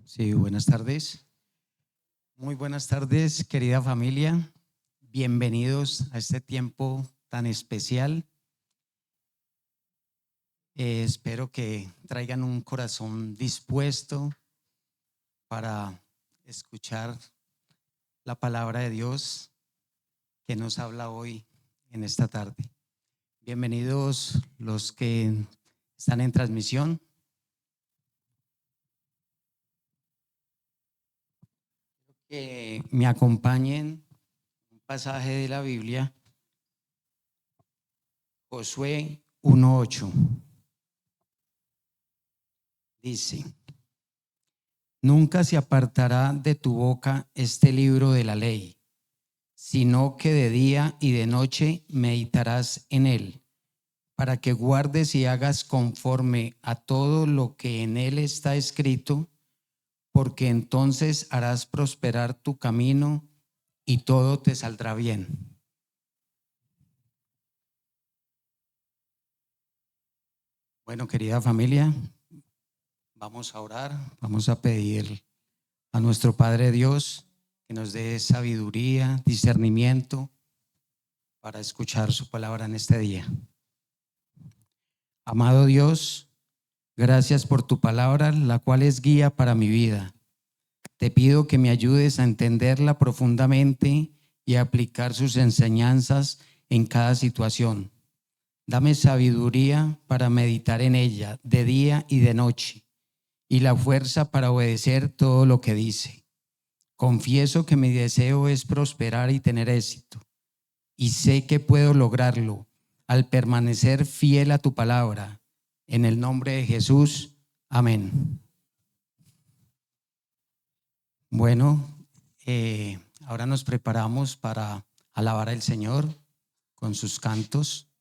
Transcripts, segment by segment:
Sí, buenas tardes. Muy buenas tardes, querida familia. Bienvenidos a este tiempo tan especial. Espero que traigan un corazón dispuesto para escuchar la palabra de Dios que nos habla hoy en esta tarde. Bienvenidos los que están en transmisión. Que me acompañen un pasaje de la Biblia, Josué 1:8. Dice: nunca se apartará de tu boca este libro de la ley, sino que de día y de noche meditarás en él, para que guardes y hagas conforme a todo lo que en él está escrito, porque entonces harás prosperar tu camino y todo te saldrá bien. Bueno, querida familia, vamos a orar, vamos a pedir a nuestro Padre Dios que nos dé sabiduría, discernimiento para escuchar su palabra en este día. Amado Dios, gracias por tu palabra, la cual es guía para mi vida. Te pido que me ayudes a entenderla profundamente y a aplicar sus enseñanzas en cada situación. Dame sabiduría para meditar en ella de día y de noche, y la fuerza para obedecer todo lo que dice. Confieso que mi deseo es prosperar y tener éxito, y sé que puedo lograrlo al permanecer fiel a tu palabra. En el nombre de Jesús, amén. Bueno, ahora nos preparamos para alabar al Señor con sus cantos.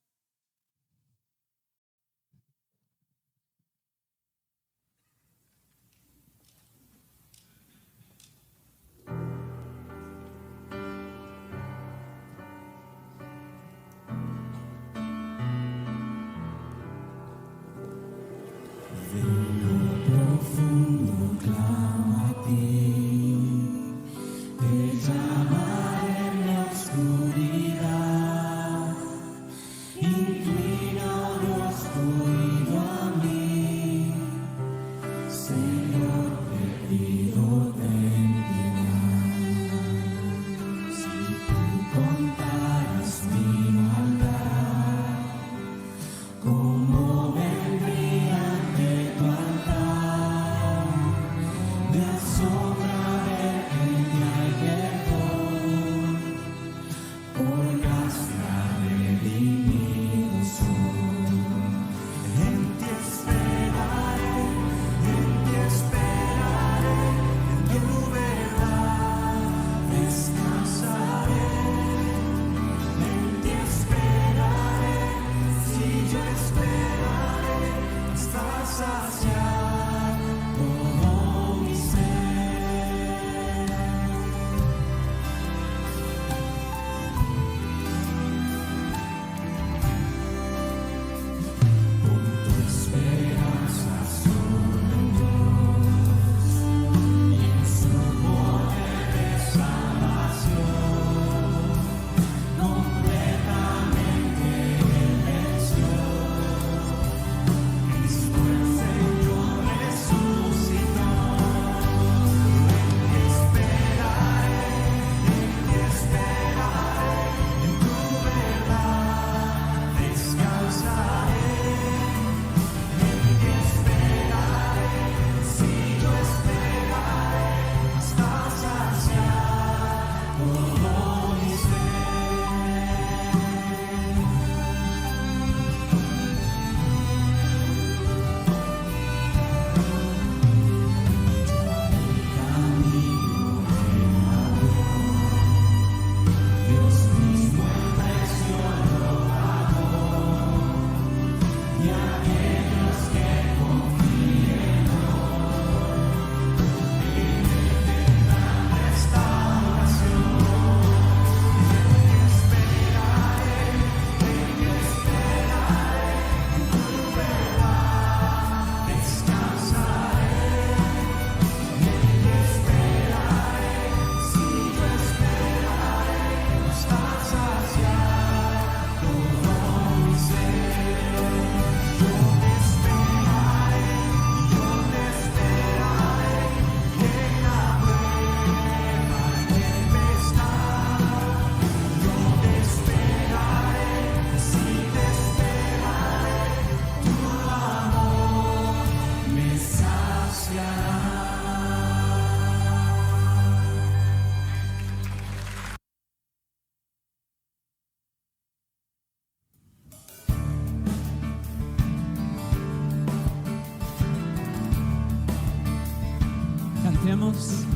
cantemos,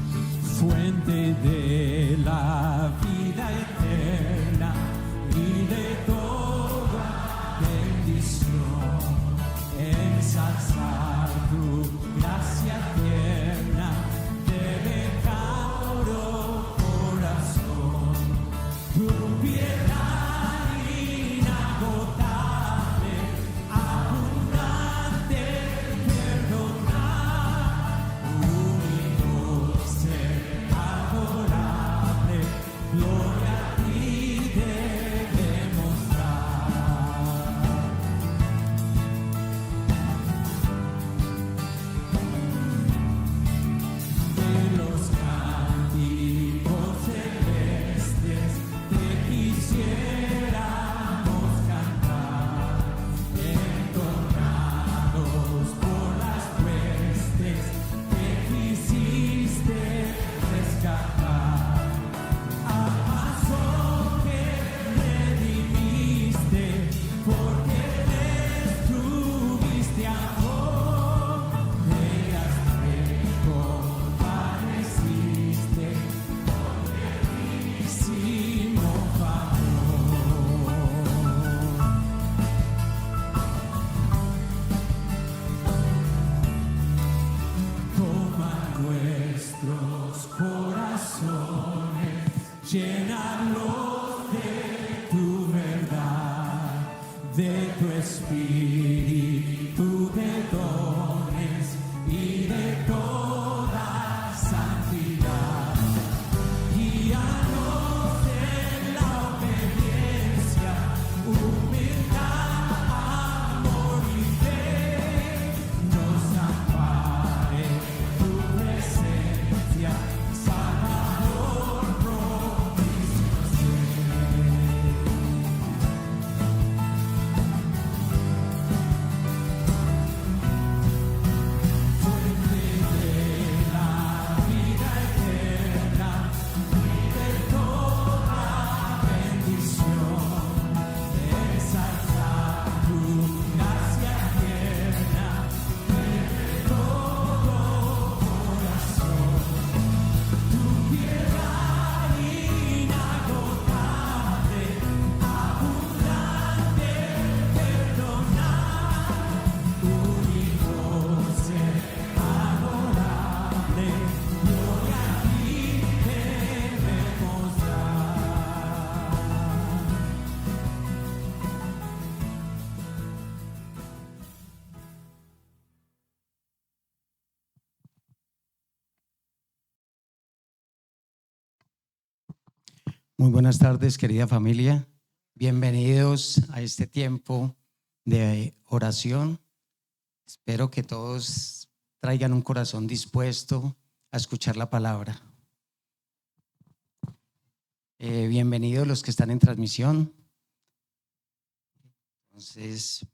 fuente de la vida eterna y de toda bendición, ensalzar tu gracia tierna, de pecado corazón, tu piedad inagotable, abundante, perdonar, único ser adorable, gloria a ti debemos dar. De los cánticos celestes te quisiéramos cantar, entornados por las huestes que quisiste rescatar. A paso que redimiste, porque destruiste amor, veas compadeciste, hicimos favor. Toma nuestros corazones, llénalos de tu verdad, de tu espíritu, de dones y de toda santidad. Guíanos en la obediencia, humildad, amor y fe. Nos ampare tu presencia, Salvador, propicio ser. Fuente de la vida eterna y de toda bendición, ensalzar tu gracia tierna y de todo corazón, tu piedad inagotable, abundante, perdonar, único ser adorable, gloria a ti debemos dar. Muy buenas tardes, querida familia. Bienvenidos a este tiempo de oración. Espero que todos traigan un corazón dispuesto a escuchar la palabra. Bienvenidos los que están en transmisión. Entonces,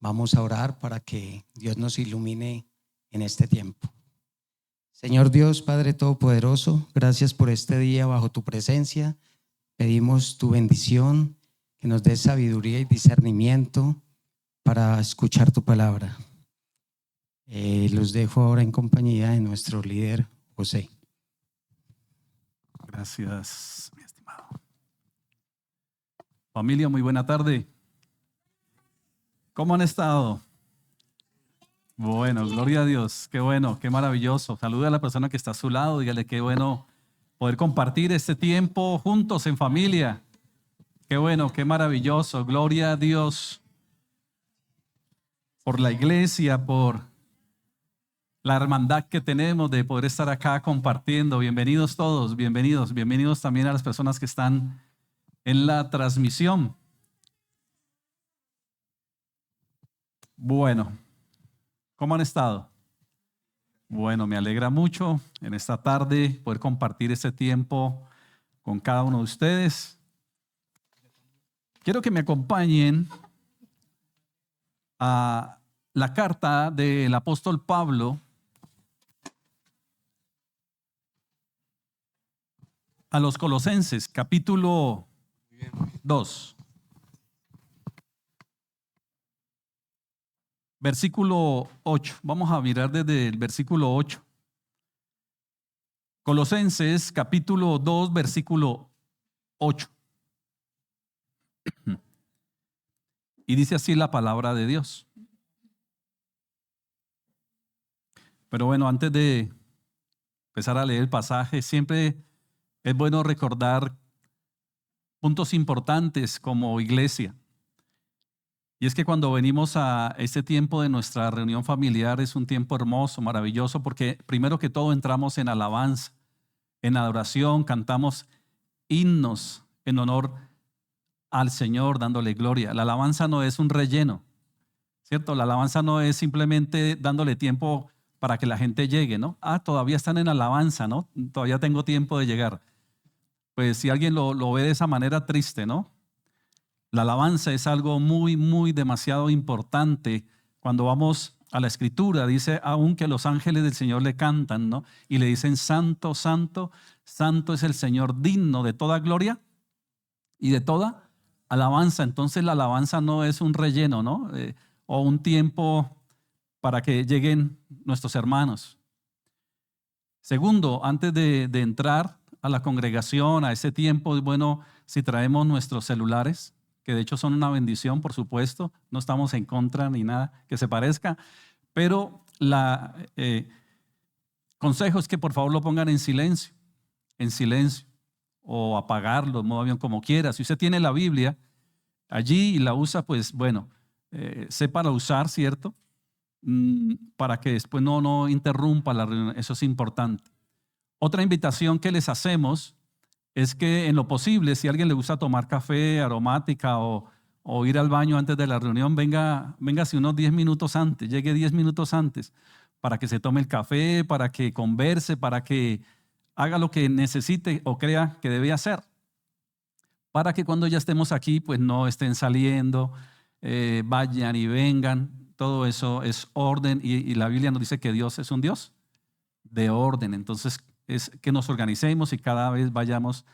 vamos a orar para que Dios nos ilumine en este tiempo. Señor Dios, Padre Todopoderoso, gracias por este día bajo tu presencia. Pedimos tu bendición, que nos des sabiduría y discernimiento para escuchar tu palabra. Los dejo ahora en compañía de nuestro líder, José. Gracias, mi estimado. Familia, muy buena tarde. ¿Cómo han estado? Bueno, gloria a Dios. Qué bueno, qué maravilloso. Salude a la persona que está a su lado. Dígale qué bueno poder compartir este tiempo juntos en familia. Qué bueno, qué maravilloso. Gloria a Dios por la iglesia, por la hermandad que tenemos de poder estar acá compartiendo. Bienvenidos todos, bienvenidos. Bienvenidos también a las personas que están en la transmisión. Bueno, ¿cómo han estado? Bueno, me alegra mucho en esta tarde poder compartir este tiempo con cada uno de ustedes. Quiero que me acompañen a la carta del apóstol Pablo a los Colosenses, capítulo 2. Versículo 8. Vamos a mirar desde el versículo 8. Colosenses capítulo 2, versículo 8. Y dice así la palabra de Dios. Pero bueno, antes de empezar a leer el pasaje, siempre es bueno recordar puntos importantes como iglesia. Y es que cuando venimos a este tiempo de nuestra reunión familiar es un tiempo hermoso, maravilloso, porque primero que todo entramos en alabanza, en adoración, cantamos himnos en honor al Señor, dándole gloria. La alabanza no es un relleno, ¿cierto? La alabanza no es simplemente dándole tiempo para que la gente llegue, ¿no? Todavía están en alabanza, ¿no? Todavía tengo tiempo de llegar. Pues si alguien lo ve de esa manera, triste, ¿no? La alabanza es algo muy demasiado importante. Cuando vamos a la Escritura, dice aún que los ángeles del Señor le cantan, ¿no? Y le dicen, santo, santo, santo es el Señor, digno de toda gloria y de toda alabanza. Entonces la alabanza no es un relleno, ¿no? O un tiempo para que lleguen nuestros hermanos. Segundo, antes de entrar a la congregación, a ese tiempo, es bueno si traemos nuestros celulares, que de hecho son una bendición, por supuesto, no estamos en contra ni nada que se parezca, pero consejo es que por favor lo pongan en silencio, o apagarlo, modo avión, como quiera. Si usted tiene la Biblia allí y la usa, pues bueno, sepa usar, ¿cierto? Para que después no interrumpa la reunión, eso es importante. Otra invitación que les hacemos es que en lo posible, si a alguien le gusta tomar café, aromática o ir al baño antes de la reunión, venga si unos 10 minutos antes, llegue 10 minutos antes para que se tome el café, para que converse, para que haga lo que necesite o crea que debe hacer. Para que cuando ya estemos aquí, pues no estén saliendo, vayan y vengan. Todo eso es orden y la Biblia nos dice que Dios es un Dios de orden. Entonces, es que nos organicemos y cada vez vayamos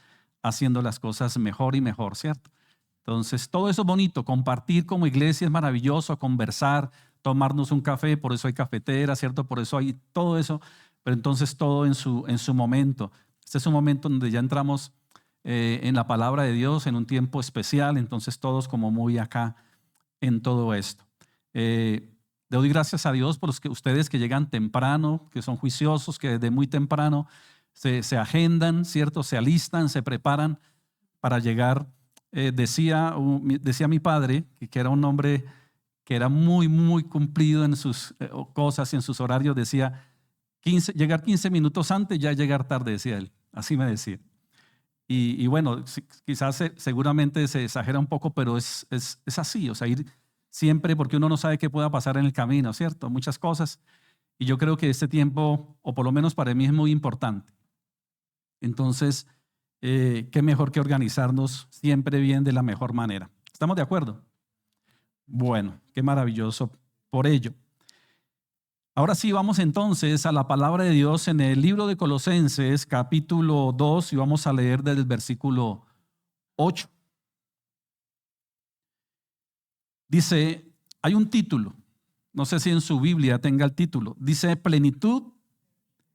haciendo las cosas mejor y mejor, ¿cierto? Entonces, todo eso es bonito. Compartir como iglesia es maravilloso, conversar, tomarnos un café, por eso hay cafetera, ¿cierto? Por eso hay todo eso, pero entonces todo en su momento. Este es un momento donde ya entramos en la palabra de Dios, en un tiempo especial, entonces todos como muy acá en todo esto. Le doy gracias a Dios por ustedes que llegan temprano, que son juiciosos, que desde muy temprano se agendan, ¿cierto? Se alistan, se preparan para llegar. Decía mi padre, que era un hombre que era muy cumplido en sus cosas y en sus horarios, decía, llegar 15 minutos antes, ya llegar tarde, decía él. Así me decía. Y bueno, quizás seguramente se exagera un poco, pero es así, o sea, ir siempre, porque uno no sabe qué pueda pasar en el camino, ¿cierto? Muchas cosas. Y yo creo que este tiempo, o por lo menos para mí, es muy importante. Entonces, qué mejor que organizarnos siempre bien de la mejor manera. ¿Estamos de acuerdo? Bueno, qué maravilloso por ello. Ahora sí, vamos entonces a la palabra de Dios en el libro de Colosenses, capítulo 2, y vamos a leer desde el versículo 8. Dice, hay un título, no sé si en su Biblia tenga el título, dice plenitud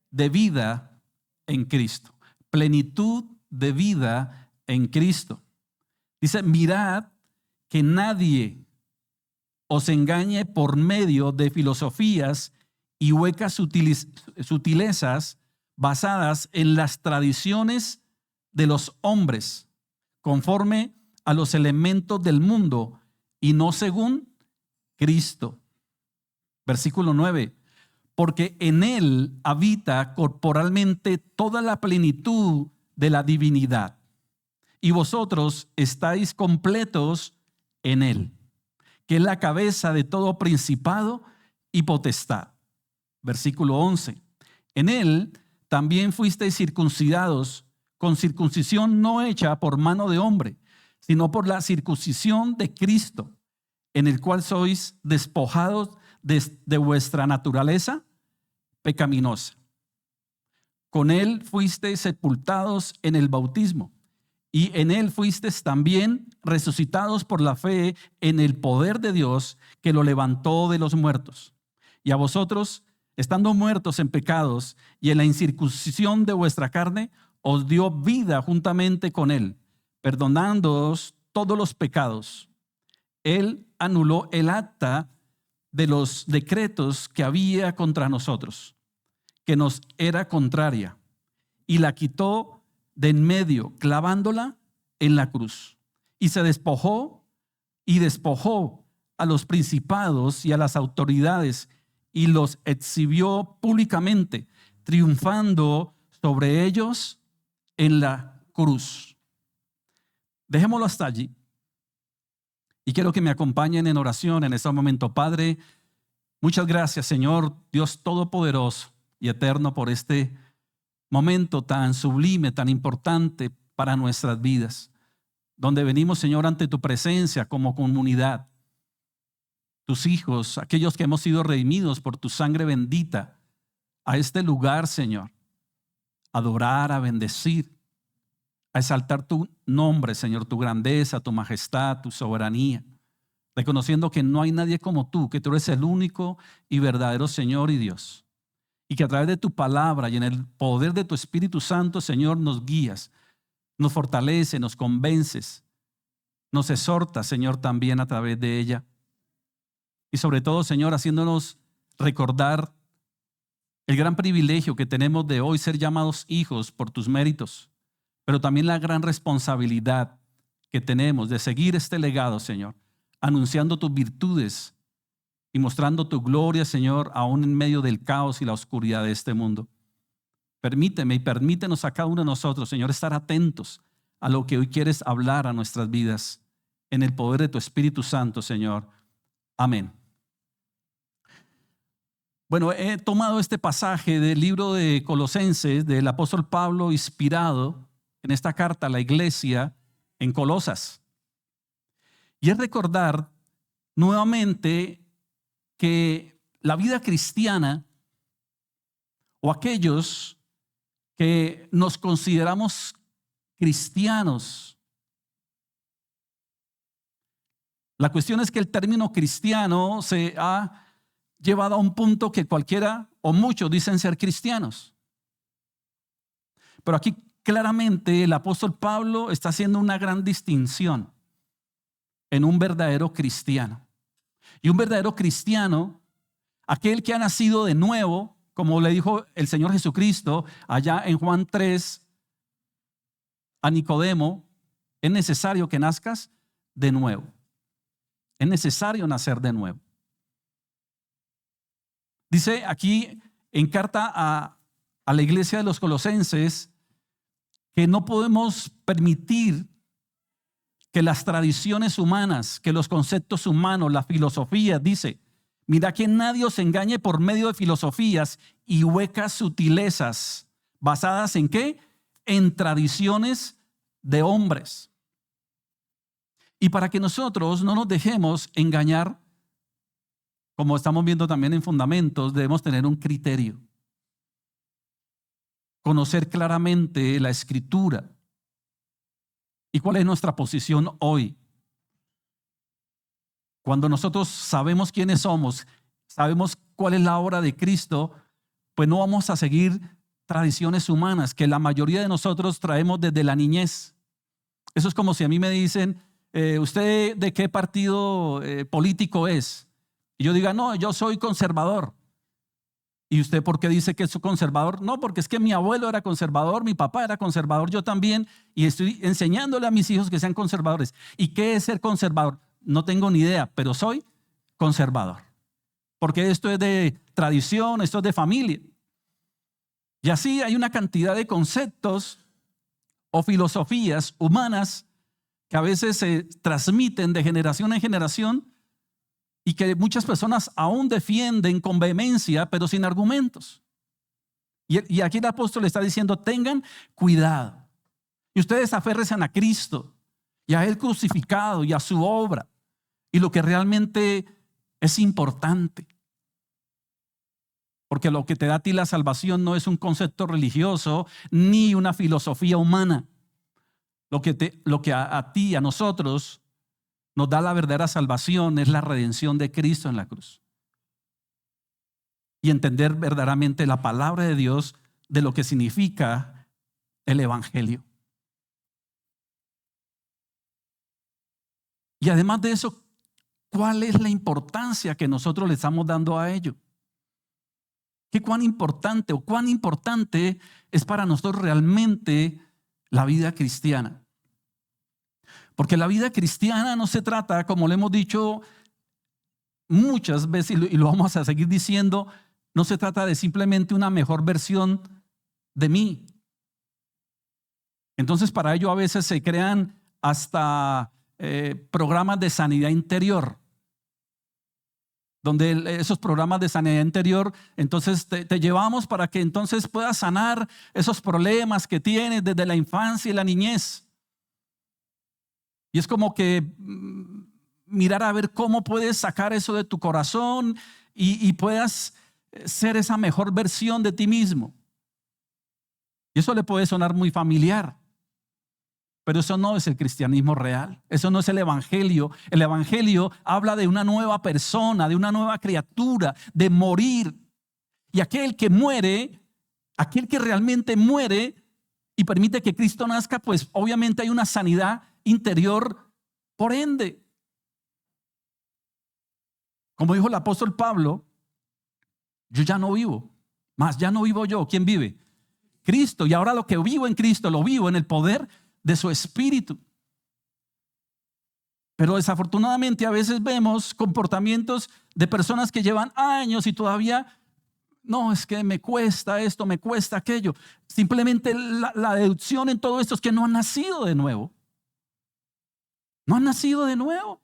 de vida en Cristo. Plenitud de vida en Cristo. Dice, mirad que nadie os engañe por medio de filosofías y huecas sutilezas basadas en las tradiciones de los hombres, conforme a los elementos del mundo y no según Cristo. Versículo 9. Porque en Él habita corporalmente toda la plenitud de la divinidad, y vosotros estáis completos en Él, que es la cabeza de todo principado y potestad. Versículo 11. En Él también fuisteis circuncidados con circuncisión no hecha por mano de hombre, sino por la circuncisión de Cristo, en el cual sois despojados de vuestra naturaleza pecaminosa. Con Él fuisteis sepultados en el bautismo, y en Él fuisteis también resucitados por la fe en el poder de Dios que lo levantó de los muertos. Y a vosotros estando muertos en pecados y en la incircuncisión de vuestra carne, os dio vida juntamente con él, perdonándoos todos los pecados. Él anuló el acta de los decretos que había contra nosotros, que nos era contraria, y la quitó de en medio, clavándola en la cruz. Y se despojó a los principados y a las autoridades y los exhibió públicamente, triunfando sobre ellos en la cruz. Dejémoslo hasta allí. Y quiero que me acompañen en oración en este momento. Padre, muchas gracias, Señor, Dios Todopoderoso y Eterno, por este momento tan sublime, tan importante para nuestras vidas, donde venimos, Señor, ante tu presencia como comunidad, tus hijos, aquellos que hemos sido redimidos por tu sangre bendita, a este lugar, Señor, a adorar, a bendecir, a exaltar tu nombre, Señor, tu grandeza, tu majestad, tu soberanía, reconociendo que no hay nadie como tú, que tú eres el único y verdadero Señor y Dios, y que a través de tu palabra y en el poder de tu Espíritu Santo, Señor, nos guías, nos fortalece, nos convences, nos exhorta, Señor, también a través de ella. Y sobre todo, Señor, haciéndonos recordar el gran privilegio que tenemos de hoy ser llamados hijos por tus méritos, pero también la gran responsabilidad que tenemos de seguir este legado, Señor, anunciando tus virtudes y mostrando tu gloria, Señor, aún en medio del caos y la oscuridad de este mundo. Permíteme y permítenos a cada uno de nosotros, Señor, estar atentos a lo que hoy quieres hablar a nuestras vidas en el poder de tu Espíritu Santo, Señor. Amén. Bueno, he tomado este pasaje del libro de Colosenses del apóstol Pablo, inspirado en esta carta a la iglesia en Colosas. Y es recordar nuevamente que la vida cristiana, o aquellos que nos consideramos cristianos, la cuestión es que el término cristiano se ha llevado a un punto que cualquiera o muchos dicen ser cristianos. Pero aquí claramente el apóstol Pablo está haciendo una gran distinción en un verdadero cristiano. Y un verdadero cristiano, aquel que ha nacido de nuevo, como le dijo el Señor Jesucristo allá en Juan 3 a Nicodemo, es necesario que nazcas de nuevo. Es necesario nacer de nuevo. Dice aquí en carta a la iglesia de los Colosenses que no podemos permitir que las tradiciones humanas, que los conceptos humanos, la filosofía, dice, mira que nadie os engañe por medio de filosofías y huecas sutilezas, basadas ¿en qué? En tradiciones de hombres. Y para que nosotros no nos dejemos engañar, como estamos viendo también en Fundamentos, debemos tener un criterio. Conocer claramente la Escritura. ¿Y cuál es nuestra posición hoy? Cuando nosotros sabemos quiénes somos, sabemos cuál es la obra de Cristo, pues no vamos a seguir tradiciones humanas que la mayoría de nosotros traemos desde la niñez. Eso es como si a mí me dicen, ¿usted de qué partido político es? Y yo diga, no, yo soy conservador. ¿Y usted por qué dice que es conservador? No, porque es que mi abuelo era conservador, mi papá era conservador, yo también, y estoy enseñándole a mis hijos que sean conservadores. ¿Y qué es ser conservador? No tengo ni idea, pero soy conservador. Porque esto es de tradición, esto es de familia. Y así hay una cantidad de conceptos o filosofías humanas que a veces se transmiten de generación en generación y que muchas personas aún defienden con vehemencia, pero sin argumentos. Y aquí el apóstol está diciendo, tengan cuidado. Y ustedes aférrense a Cristo y a Él crucificado y a su obra y lo que realmente es importante. Porque lo que te da a ti la salvación no es un concepto religioso ni una filosofía humana. Lo que a ti, a nosotros, nos da la verdadera salvación es la redención de Cristo en la cruz. y entender verdaderamente la palabra de Dios, de lo que significa el evangelio. Y además de eso, ¿cuál es la importancia que nosotros le estamos dando a ello? ¿Qué cuán importante es para nosotros realmente la vida cristiana? Porque la vida cristiana no se trata, como le hemos dicho muchas veces y lo vamos a seguir diciendo, no se trata de simplemente una mejor versión de mí. Entonces, para ello a veces se crean hasta programas de sanidad interior, donde esos programas de sanidad interior, entonces te llevamos para que entonces puedas sanar esos problemas que tienes desde la infancia y la niñez. Y es como que mirar a ver cómo puedes sacar eso de tu corazón y puedas ser esa mejor versión de ti mismo. Y eso le puede sonar muy familiar. Pero eso no es el cristianismo real. Eso no es el evangelio. El evangelio habla de una nueva persona, de una nueva criatura, de morir. Y aquel que muere, aquel que realmente muere y permite que Cristo nazca, pues obviamente hay una sanidad interior por ende. Como dijo el apóstol Pablo, yo ya no vivo, más ya no vivo yo. ¿Quién vive? Cristo. Y ahora lo que vivo en Cristo, lo vivo en el poder de su espíritu. Pero desafortunadamente a veces vemos comportamientos de personas que llevan años y todavía, no, es que me cuesta esto, me cuesta aquello. Simplemente la deducción en todo esto es que no han nacido de nuevo. No han nacido de nuevo.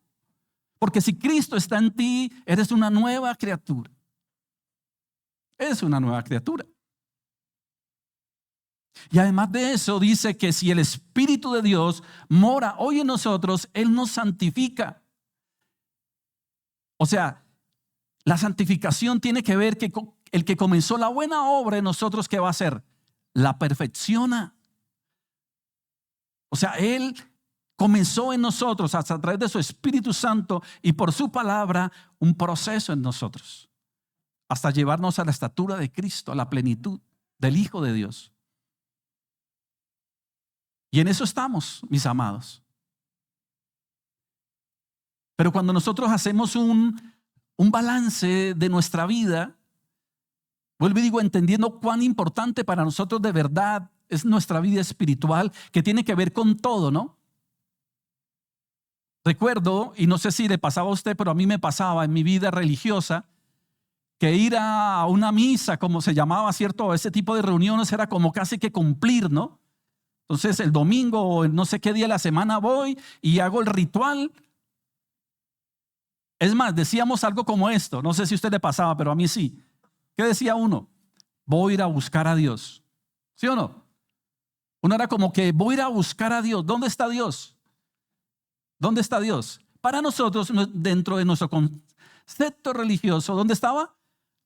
Porque si Cristo está en ti, eres una nueva criatura. Eres una nueva criatura. Y además de eso dice que si el Espíritu de Dios mora hoy en nosotros, Él nos santifica. O sea, la santificación tiene que ver que el que comenzó la buena obra en nosotros, ¿qué va a hacer? La perfecciona. O sea, Él comenzó en nosotros a través de su Espíritu Santo y por su palabra un proceso en nosotros hasta llevarnos a la estatura de Cristo, a la plenitud del Hijo de Dios. Y en eso estamos, mis amados. Pero cuando nosotros hacemos un balance de nuestra vida, vuelvo y digo, entendiendo cuán importante para nosotros de verdad es nuestra vida espiritual, que tiene que ver con todo, ¿no? Recuerdo, y no sé si le pasaba a usted, pero a mí me pasaba en mi vida religiosa, que ir a una misa, como se llamaba, ¿cierto? Ese tipo de reuniones era como casi que cumplir, ¿no? Entonces el domingo o no sé qué día de la semana voy y hago el ritual. Es más, decíamos algo como esto, no sé si a usted le pasaba, pero a mí sí. ¿Qué decía uno? Voy a ir a buscar a Dios. ¿Sí o no? Uno era como que voy a ir a buscar a Dios. ¿Dónde está Dios? ¿Dónde está Dios? Para nosotros, dentro de nuestro concepto religioso, ¿dónde estaba?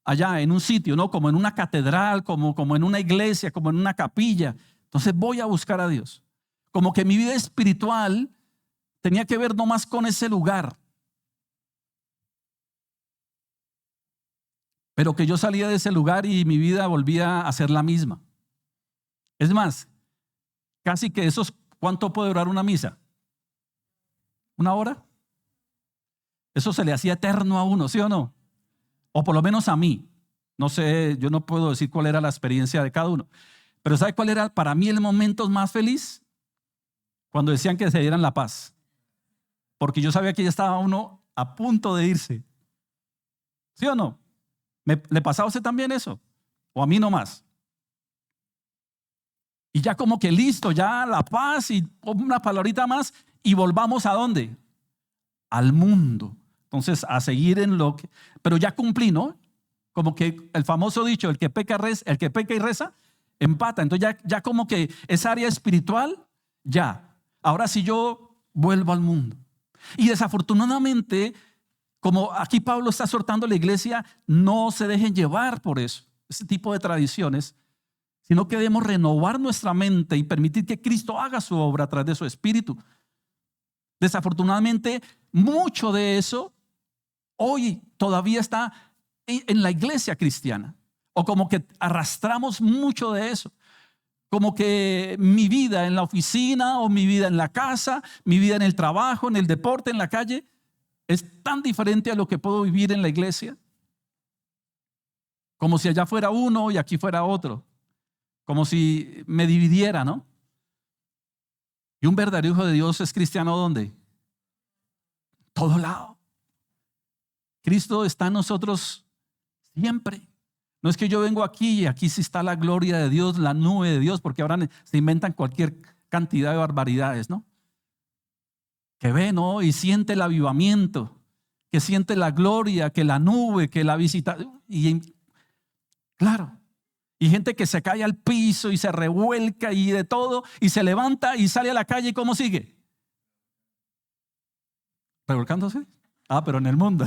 Allá en un sitio, ¿no? Como en una catedral, como en una iglesia, como en una capilla. Entonces voy a buscar a Dios. Como que mi vida espiritual tenía que ver nomás con ese lugar. Pero que yo salía de ese lugar y mi vida volvía a ser la misma. Es más, casi que esos, ¿cuánto puede durar una misa? ¿Una hora? Eso se le hacía eterno a uno, ¿sí o no? O por lo menos a mí. No sé, yo no puedo decir cuál era la experiencia de cada uno. Pero ¿sabe cuál era para mí el momento más feliz? Cuando decían que se dieran la paz. Porque yo sabía que ya estaba uno a punto de irse. ¿Sí o no? ¿Le pasaba a usted también eso? ¿O a mí nomás? Y ya como que listo, ya la paz y una palabrita más y volvamos ¿a dónde? Al mundo. Entonces a seguir en lo que... Pero ya cumplí, ¿no? Como que el famoso dicho, el que peca y reza, empata. Entonces ya como que esa área espiritual, ya. Ahora sí yo vuelvo al mundo. Y desafortunadamente, como aquí Pablo está exhortando a la iglesia, no se dejen llevar por eso, ese tipo de tradiciones, sino que debemos renovar nuestra mente y permitir que Cristo haga su obra a través de su Espíritu. Desafortunadamente, mucho de eso hoy todavía está en la iglesia cristiana, o como que arrastramos mucho de eso. Como que mi vida en la oficina o mi vida en la casa, mi vida en el trabajo, en el deporte, en la calle, es tan diferente a lo que puedo vivir en la iglesia. Como si allá fuera uno y aquí fuera otro. Como si me dividiera, ¿no? Y un verdadero hijo de Dios es cristiano ¿dónde? Todo lado. Cristo está en nosotros siempre. No es que yo vengo aquí y aquí sí está la gloria de Dios, la nube de Dios, porque ahora se inventan cualquier cantidad de barbaridades, ¿no? Que ve, ¿no? Y siente el avivamiento, que siente la gloria, que la nube, que la visita. Y claro, y gente que se cae al piso y se revuelca y de todo, y se levanta y sale a la calle, ¿y cómo sigue? ¿Revolcándose? Ah, pero en el mundo.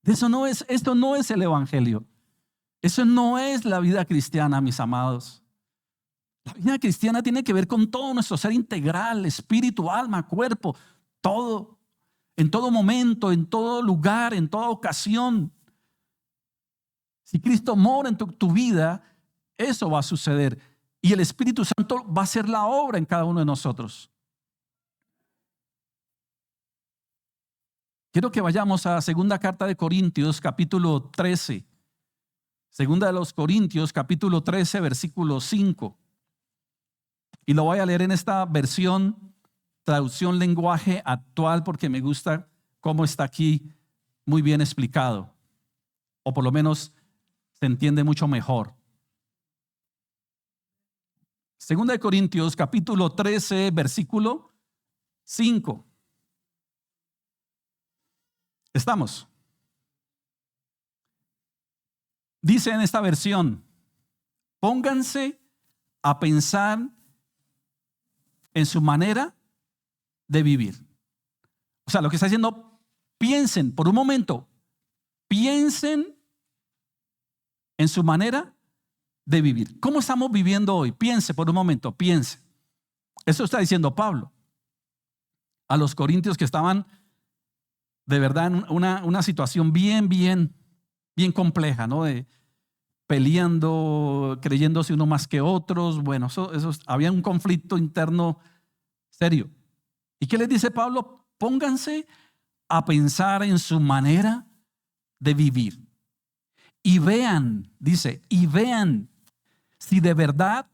Esto no es el evangelio. Eso no es la vida cristiana, mis amados. La vida cristiana tiene que ver con todo nuestro ser integral, espíritu, alma, cuerpo, todo, en todo momento, en todo lugar, en toda ocasión. Si Cristo mora en tu vida, eso va a suceder. Y el Espíritu Santo va a hacer la obra en cada uno de nosotros. Quiero que vayamos a segunda carta de Corintios, capítulo 13. Segunda de los Corintios, capítulo 13, versículo 5. Y lo voy a leer en esta versión, traducción lenguaje actual, porque me gusta cómo está aquí muy bien explicado. O por lo menos se entiende mucho mejor. Segunda de Corintios, capítulo 13, versículo 5. ¿Estamos? Dice en esta versión: pónganse a pensar en su manera de vivir. O sea, lo que está diciendo, piensen por un momento, piensen en su manera de vivir. ¿Cómo estamos viviendo hoy? Piense por un momento, piense. Eso está diciendo Pablo a los corintios que estaban de verdad en una situación bien compleja, ¿no? De peleando, creyéndose uno más que otros. Bueno, había un conflicto interno serio. ¿Y qué les dice Pablo? Pónganse a pensar en su manera de vivir. Y vean, dice, y vean si de verdad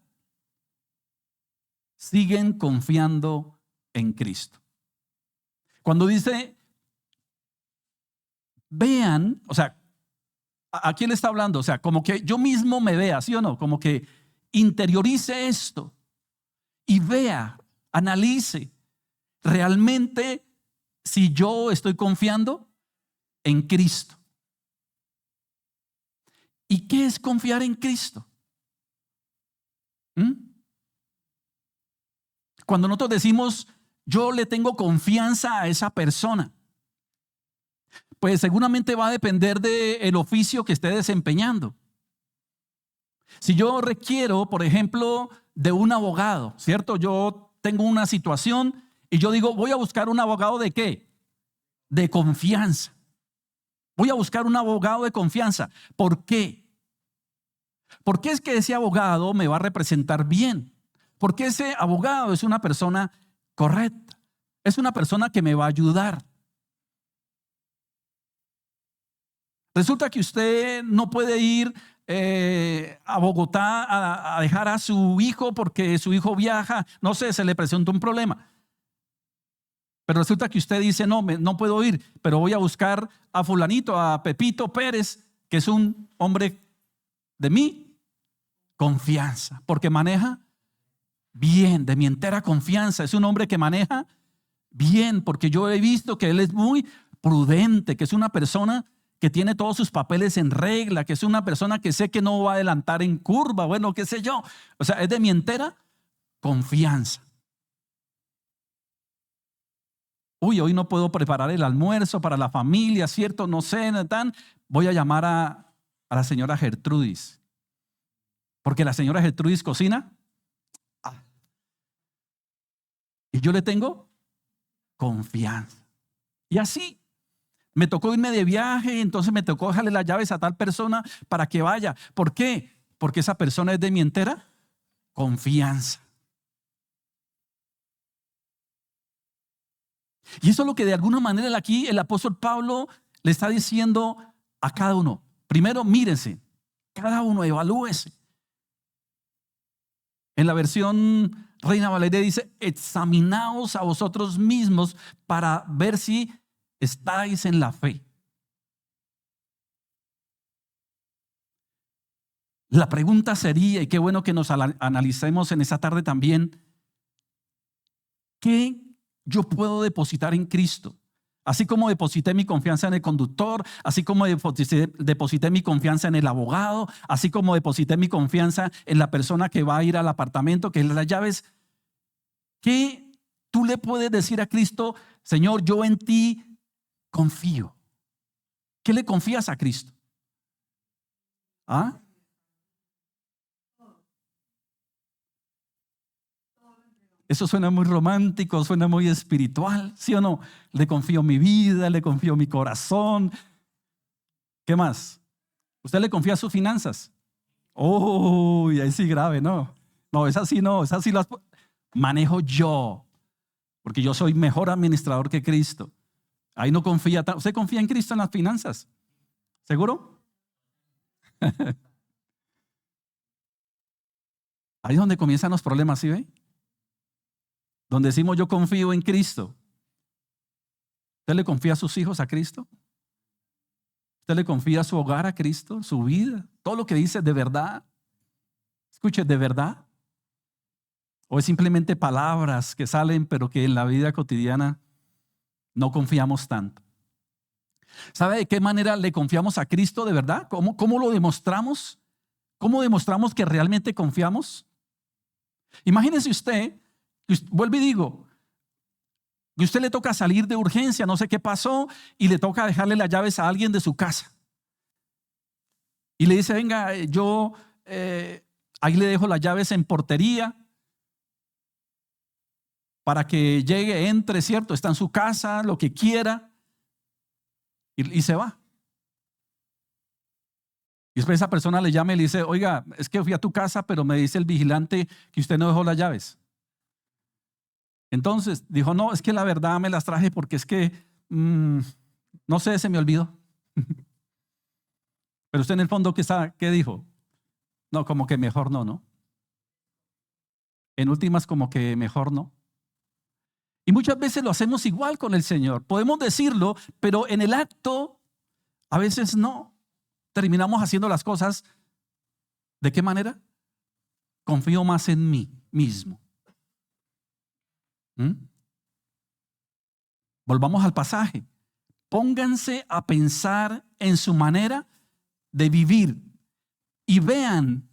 siguen confiando en Cristo. Cuando dice vean, o sea, ¿a quién le está hablando? O sea, como que yo mismo me vea, ¿sí o no? Como que interiorice esto y vea, analice realmente si yo estoy confiando en Cristo. ¿Y qué es confiar en Cristo? Cuando nosotros decimos, yo le tengo confianza a esa persona, pues seguramente va a depender del oficio que esté desempeñando. Si yo requiero, por ejemplo, de un abogado, ¿cierto? Yo tengo una situación y yo digo, voy a buscar un abogado ¿de qué? De confianza. Voy a buscar un abogado de confianza. ¿Por qué? Porque es que ese abogado me va a representar bien. Porque ese abogado es una persona correcta. Es una persona que me va a ayudar. Resulta que usted no puede ir a Bogotá a dejar a su hijo porque su hijo viaja, no sé, se le presenta un problema. Pero resulta que usted dice, no puedo ir, pero voy a buscar a fulanito, a Pepito Pérez, que es un hombre de mi confianza, porque maneja bien, de mi entera confianza. Es un hombre que maneja bien, porque yo he visto que él es muy prudente, que es una persona que tiene todos sus papeles en regla, que es una persona que sé que no va a adelantar en curva, bueno, qué sé yo. O sea, es de mi entera confianza. Hoy no puedo preparar el almuerzo para la familia, ¿cierto? No sé, voy a llamar a la señora Gertrudis, porque la señora Gertrudis cocina. Y yo le tengo confianza. Y así Me tocó irme de viaje, entonces me tocó dejarle las llaves a tal persona para que vaya. ¿Por qué? Porque esa persona es de mi entera confianza. Y eso es lo que de alguna manera aquí el apóstol Pablo le está diciendo a cada uno. Primero, mírense, cada uno evalúese. En la versión Reina Valera dice, examinaos a vosotros mismos para ver si estáis en la fe. La pregunta sería, y qué bueno que nos analicemos en esta tarde también, ¿qué yo puedo depositar en Cristo? Así como deposité mi confianza en el conductor, así como deposité mi confianza en el abogado, así como deposité mi confianza en la persona que va a ir al apartamento, que es las llaves. ¿Qué tú le puedes decir a Cristo? Señor, yo en ti confío. ¿Qué le confías a Cristo? ¿Ah? Eso suena muy romántico, suena muy espiritual, ¿sí o no? Le confío mi vida, le confío mi corazón. ¿Qué más? ¿Usted le confía sus finanzas? Oh, y ahí sí grave, ¿no? No, esas sí las manejo yo, porque yo soy mejor administrador que Cristo. Ahí no confía. ¿Usted confía en Cristo en las finanzas? ¿Seguro? Ahí es donde comienzan los problemas, ¿sí ve? Donde decimos yo confío en Cristo. ¿Usted le confía a sus hijos a Cristo? ¿Usted le confía su hogar a Cristo? ¿Su vida? ¿Todo lo que dice de verdad? Escuche, ¿de verdad? ¿O es simplemente palabras que salen pero que en la vida cotidiana no confiamos tanto? ¿Sabe de qué manera le confiamos a Cristo de verdad? ¿Cómo lo demostramos? ¿Cómo demostramos que realmente confiamos? Imagínese usted, vuelvo y digo, que usted le toca salir de urgencia, no sé qué pasó, y le toca dejarle las llaves a alguien de su casa. Y le dice, venga, yo ahí le dejo las llaves en portería para que llegue, entre, ¿cierto? Está en su casa, lo que quiera, y se va. Y después esa persona le llama y le dice, oiga, es que fui a tu casa, pero me dice el vigilante que usted no dejó las llaves. Entonces dijo, no, es que la verdad me las traje porque es que, no sé, se me olvidó. Pero usted en el fondo, ¿qué dijo? No, como que mejor no, ¿no? En últimas, como que mejor no. Y muchas veces lo hacemos igual con el Señor. Podemos decirlo, pero en el acto, a veces no. Terminamos haciendo las cosas, ¿de qué manera? Confío más en mí mismo. Volvamos al pasaje. Pónganse a pensar en su manera de vivir y vean,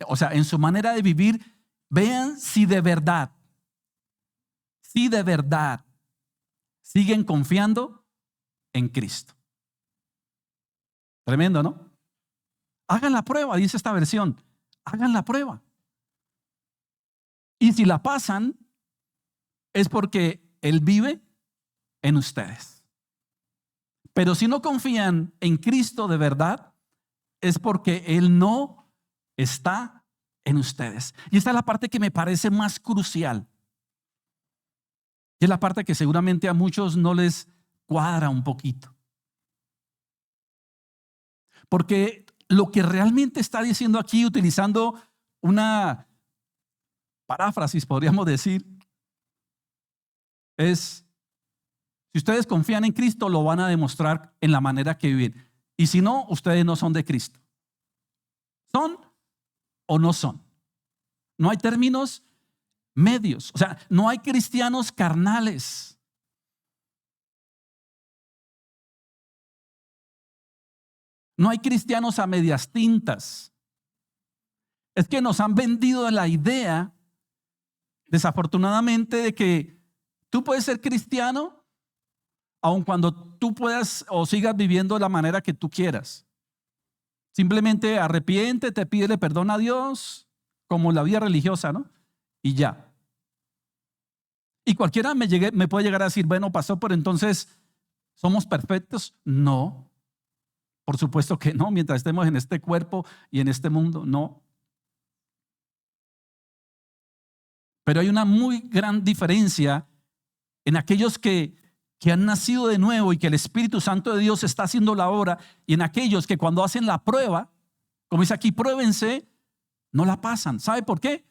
o sea, en su manera de vivir, vean si de verdad siguen confiando en Cristo. Tremendo, ¿no? Hagan la prueba, dice esta versión. Hagan la prueba. Y si la pasan, es porque Él vive en ustedes. Pero si no confían en Cristo de verdad, es porque Él no está en ustedes. Y esta es la parte que me parece más crucial. Y es la parte que seguramente a muchos no les cuadra un poquito. Porque lo que realmente está diciendo aquí, utilizando una paráfrasis, podríamos decir, es, si ustedes confían en Cristo, lo van a demostrar en la manera que viven. Y si no, ustedes no son de Cristo. ¿Son o no son? No hay términos medios. O sea, no hay cristianos carnales. No hay cristianos a medias tintas. Es que nos han vendido la idea, desafortunadamente, de que tú puedes ser cristiano aun cuando tú puedas o sigas viviendo de la manera que tú quieras. Simplemente arrepiéntete, pídele perdón a Dios, como la vida religiosa, ¿no? Y ya. Y cualquiera me puede llegar a decir, bueno, pastor, pero entonces ¿Somos perfectos? No. Por supuesto que no, mientras estemos en este cuerpo y en este mundo, no. Pero hay una muy gran diferencia en aquellos que han nacido de nuevo y que el Espíritu Santo de Dios está haciendo la obra, y en aquellos que cuando hacen la prueba, como dice aquí, pruébense, no la pasan. ¿Sabe por qué?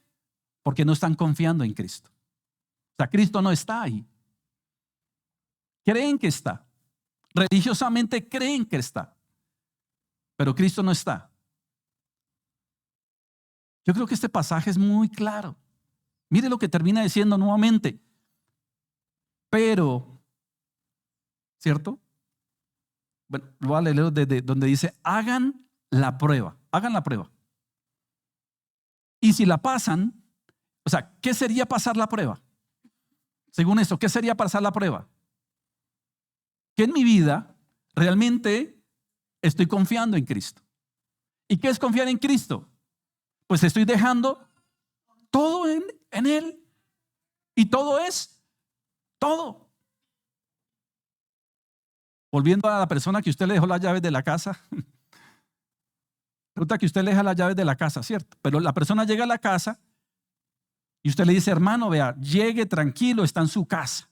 Porque no están confiando en Cristo. O sea, Cristo no está ahí. Creen que está. Religiosamente creen que está. Pero Cristo no está. Yo creo que este pasaje es muy claro. Mire lo que termina diciendo nuevamente. Pero, ¿cierto? Bueno, lo voy a leer desde donde dice, hagan la prueba. Hagan la prueba. Y si la pasan, o sea, ¿qué sería pasar la prueba? Según esto, ¿qué sería pasar la prueba? Que en mi vida realmente estoy confiando en Cristo. ¿Y qué es confiar en Cristo? Pues estoy dejando todo en Él. Y todo es todo. Volviendo a la persona que usted le dejó las llaves de la casa. Resulta que usted le deja las llaves de la casa, ¿cierto? Pero la persona llega a la casa y usted le dice, hermano, vea, llegue tranquilo, está en su casa.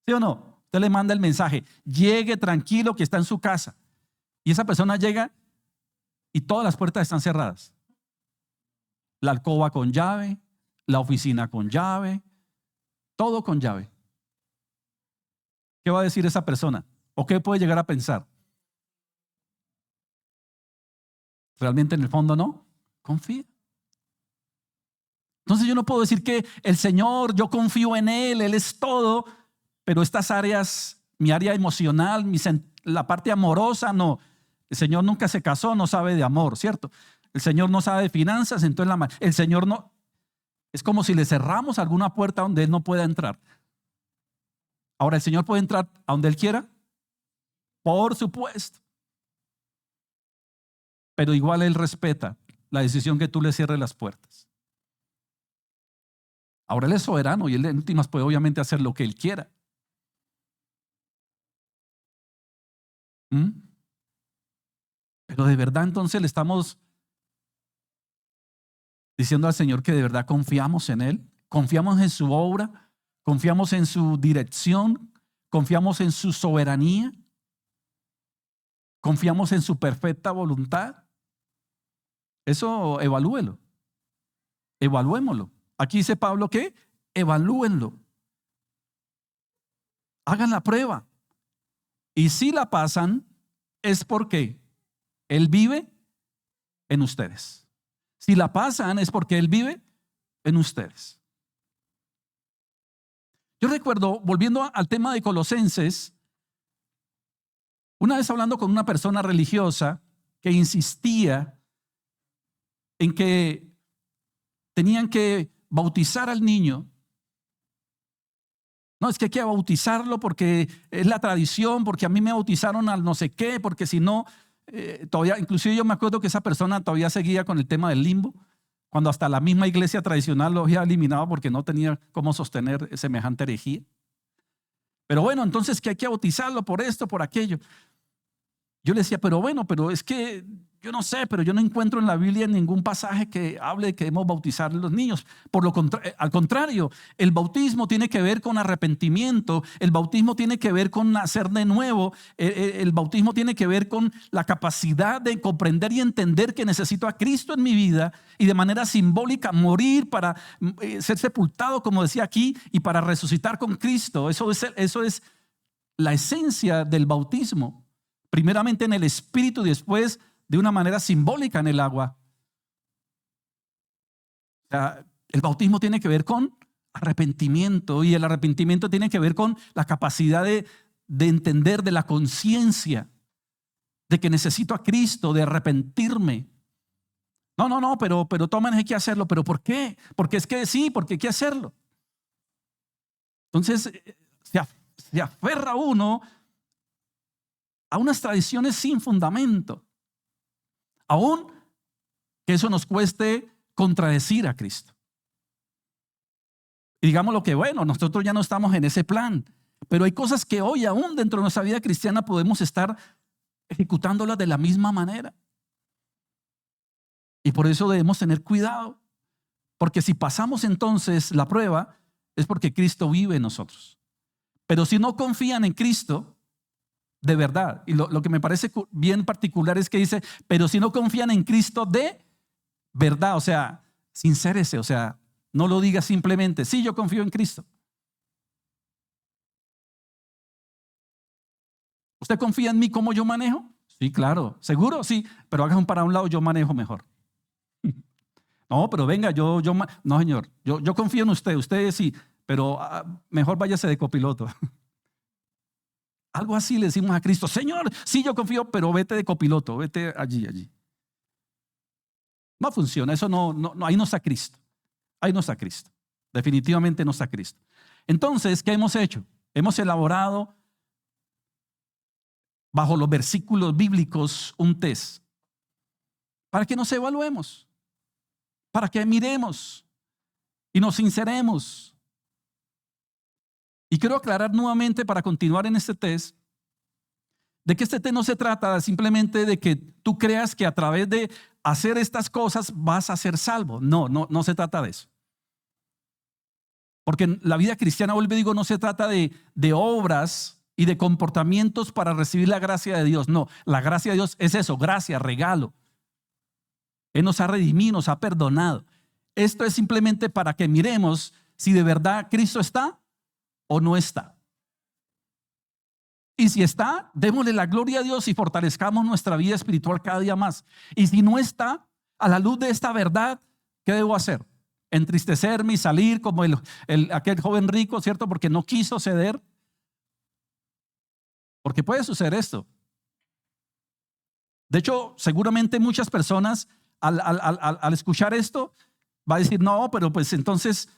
¿Sí o no? Usted le manda el mensaje, llegue tranquilo que está en su casa. Y esa persona llega y todas las puertas están cerradas. La alcoba con llave, la oficina con llave, todo con llave. ¿Qué va a decir esa persona? ¿O qué puede llegar a pensar? Realmente en el fondo no, confía. Entonces yo no puedo decir que el Señor, yo confío en Él, Él es todo, pero estas áreas, mi área emocional, la parte amorosa, no. El Señor nunca se casó, no sabe de amor, ¿cierto? El Señor no sabe de finanzas, entonces el Señor no. Es como si le cerramos alguna puerta donde Él no pueda entrar. Ahora, ¿el Señor puede entrar a donde Él quiera? Por supuesto. Pero igual Él respeta la decisión que tú le cierres las puertas. Ahora Él es soberano y Él en últimas puede obviamente hacer lo que Él quiera. Pero de verdad entonces le estamos diciendo al Señor que de verdad confiamos en Él, confiamos en su obra, confiamos en su dirección, confiamos en su soberanía, confiamos en su perfecta voluntad. Eso evalúelo, evaluémoslo. Aquí dice Pablo que evalúenlo, hagan la prueba. Y si la pasan, es porque Él vive en ustedes. Si la pasan, es porque Él vive en ustedes. Yo recuerdo, volviendo al tema de Colosenses, una vez hablando con una persona religiosa que insistía en que tenían que bautizar al niño. No, es que hay que bautizarlo porque es la tradición, porque a mí me bautizaron al no sé qué, porque si no, todavía, inclusive yo me acuerdo que esa persona todavía seguía con el tema del limbo, cuando hasta la misma iglesia tradicional lo había eliminado porque no tenía cómo sostener semejante herejía. Pero bueno, entonces que hay que bautizarlo por esto, por aquello. Yo le decía, pero bueno, pero es que yo no sé, pero yo no encuentro en la Biblia ningún pasaje que hable de que debemos bautizar a los niños. Al contrario, el bautismo tiene que ver con arrepentimiento, el bautismo tiene que ver con nacer de nuevo, el bautismo tiene que ver con la capacidad de comprender y entender que necesito a Cristo en mi vida y de manera simbólica morir para ser sepultado, como decía aquí, y para resucitar con Cristo. Eso es la esencia del bautismo. Primeramente en el Espíritu y después de una manera simbólica en el agua. O sea, el bautismo tiene que ver con arrepentimiento y el arrepentimiento tiene que ver con la capacidad de entender, de la conciencia de que necesito a Cristo, de arrepentirme. No, pero toman, hay que hacerlo. ¿Pero por qué? Porque es que sí, porque hay que hacerlo. Entonces se aferra uno a unas tradiciones sin fundamento, aún que eso nos cueste contradecir a Cristo. Y digamos lo que bueno, nosotros ya no estamos en ese plan. Pero hay cosas que hoy aún dentro de nuestra vida cristiana podemos estar ejecutándolas de la misma manera. Y por eso debemos tener cuidado. Porque si pasamos entonces la prueba, es porque Cristo vive en nosotros. Pero si no confían en Cristo, de verdad, y lo que me parece bien particular es que dice, pero si no confían en Cristo de verdad, o sea, sincérese, o sea, no lo diga simplemente, sí, yo confío en Cristo. ¿Usted confía en mí cómo yo manejo? Sí, claro. ¿Seguro? Sí, pero hágase para un lado, yo manejo mejor. No, pero venga, no, señor, yo confío en usted, usted sí, pero mejor váyase de copiloto. Algo así le decimos a Cristo, Señor, sí, yo confío, pero vete de copiloto, vete allí. No funciona, eso no, ahí no está Cristo. Ahí no está Cristo. Definitivamente no está Cristo. Entonces, ¿qué hemos hecho? Hemos elaborado bajo los versículos bíblicos un test para que nos evaluemos, para que miremos y nos sinceremos. Y quiero aclarar nuevamente para continuar en este test, de que este test no se trata simplemente de que tú creas que a través de hacer estas cosas vas a ser salvo. No se trata de eso. Porque la vida cristiana, vuelvo y digo, no se trata de obras y de comportamientos para recibir la gracia de Dios. No, la gracia de Dios es eso, gracia, regalo. Él nos ha redimido, nos ha perdonado. Esto es simplemente para que miremos si de verdad Cristo está o no está. Y si está, démosle la gloria a Dios y fortalezcamos nuestra vida espiritual cada día más. Y si no está, a la luz de esta verdad, ¿qué debo hacer? Entristecerme y salir como aquel joven rico, ¿cierto? Porque no quiso ceder. Porque puede suceder esto. De hecho, seguramente muchas personas al escuchar esto va a decir, no, pero pues entonces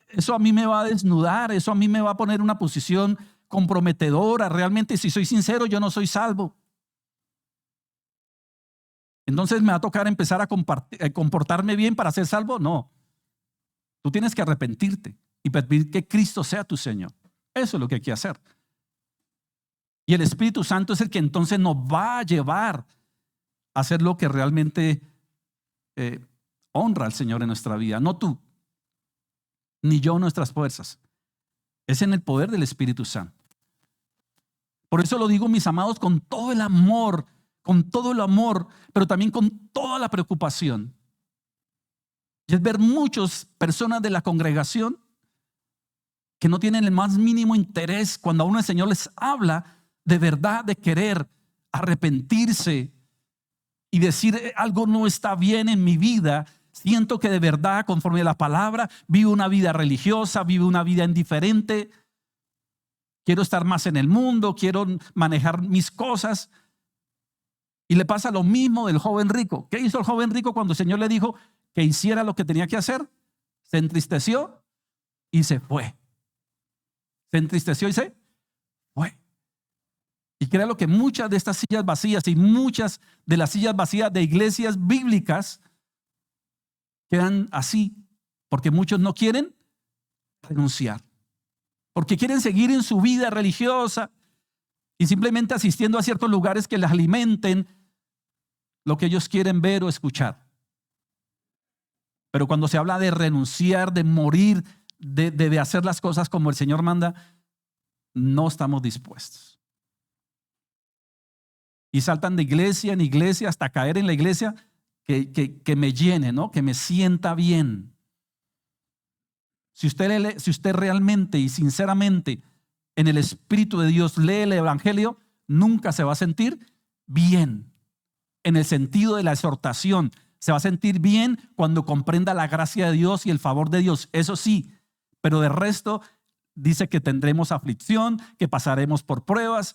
eso a mí me va a desnudar, eso a mí me va a poner en una posición comprometedora. Realmente, si soy sincero, yo no soy salvo. Entonces me va a tocar empezar a comportarme bien para ser salvo. No, tú tienes que arrepentirte y pedir que Cristo sea tu Señor. Eso es lo que hay que hacer. Y el Espíritu Santo es el que entonces nos va a llevar a hacer lo que realmente honra al Señor en nuestra vida. No tú, ni yo, nuestras fuerzas. Es en el poder del Espíritu Santo. Por eso lo digo, mis amados, con todo el amor, pero también con toda la preocupación. Y es ver muchas personas de la congregación que no tienen el más mínimo interés cuando a uno el Señor les habla de verdad, de querer arrepentirse y decir algo no está bien en mi vida. Siento que de verdad, conforme a la palabra, vivo una vida religiosa, vivo una vida indiferente. Quiero estar más en el mundo, quiero manejar mis cosas. Y le pasa lo mismo del joven rico. ¿Qué hizo el joven rico cuando el Señor le dijo que hiciera lo que tenía que hacer? Se entristeció y se fue. Se entristeció y se fue. Y créalo que muchas de estas sillas vacías y muchas de las sillas vacías de iglesias bíblicas quedan así, porque muchos no quieren renunciar, porque quieren seguir en su vida religiosa y simplemente asistiendo a ciertos lugares que les alimenten lo que ellos quieren ver o escuchar. Pero cuando se habla de renunciar, de morir, de hacer las cosas como el Señor manda, no estamos dispuestos. Y saltan de iglesia en iglesia hasta caer en la iglesia que me llene, ¿no? Que me sienta bien. Si usted realmente y sinceramente en el Espíritu de Dios lee el Evangelio, nunca se va a sentir bien. En el sentido de la exhortación, se va a sentir bien cuando comprenda la gracia de Dios y el favor de Dios. Eso sí, pero de resto dice que tendremos aflicción, que pasaremos por pruebas,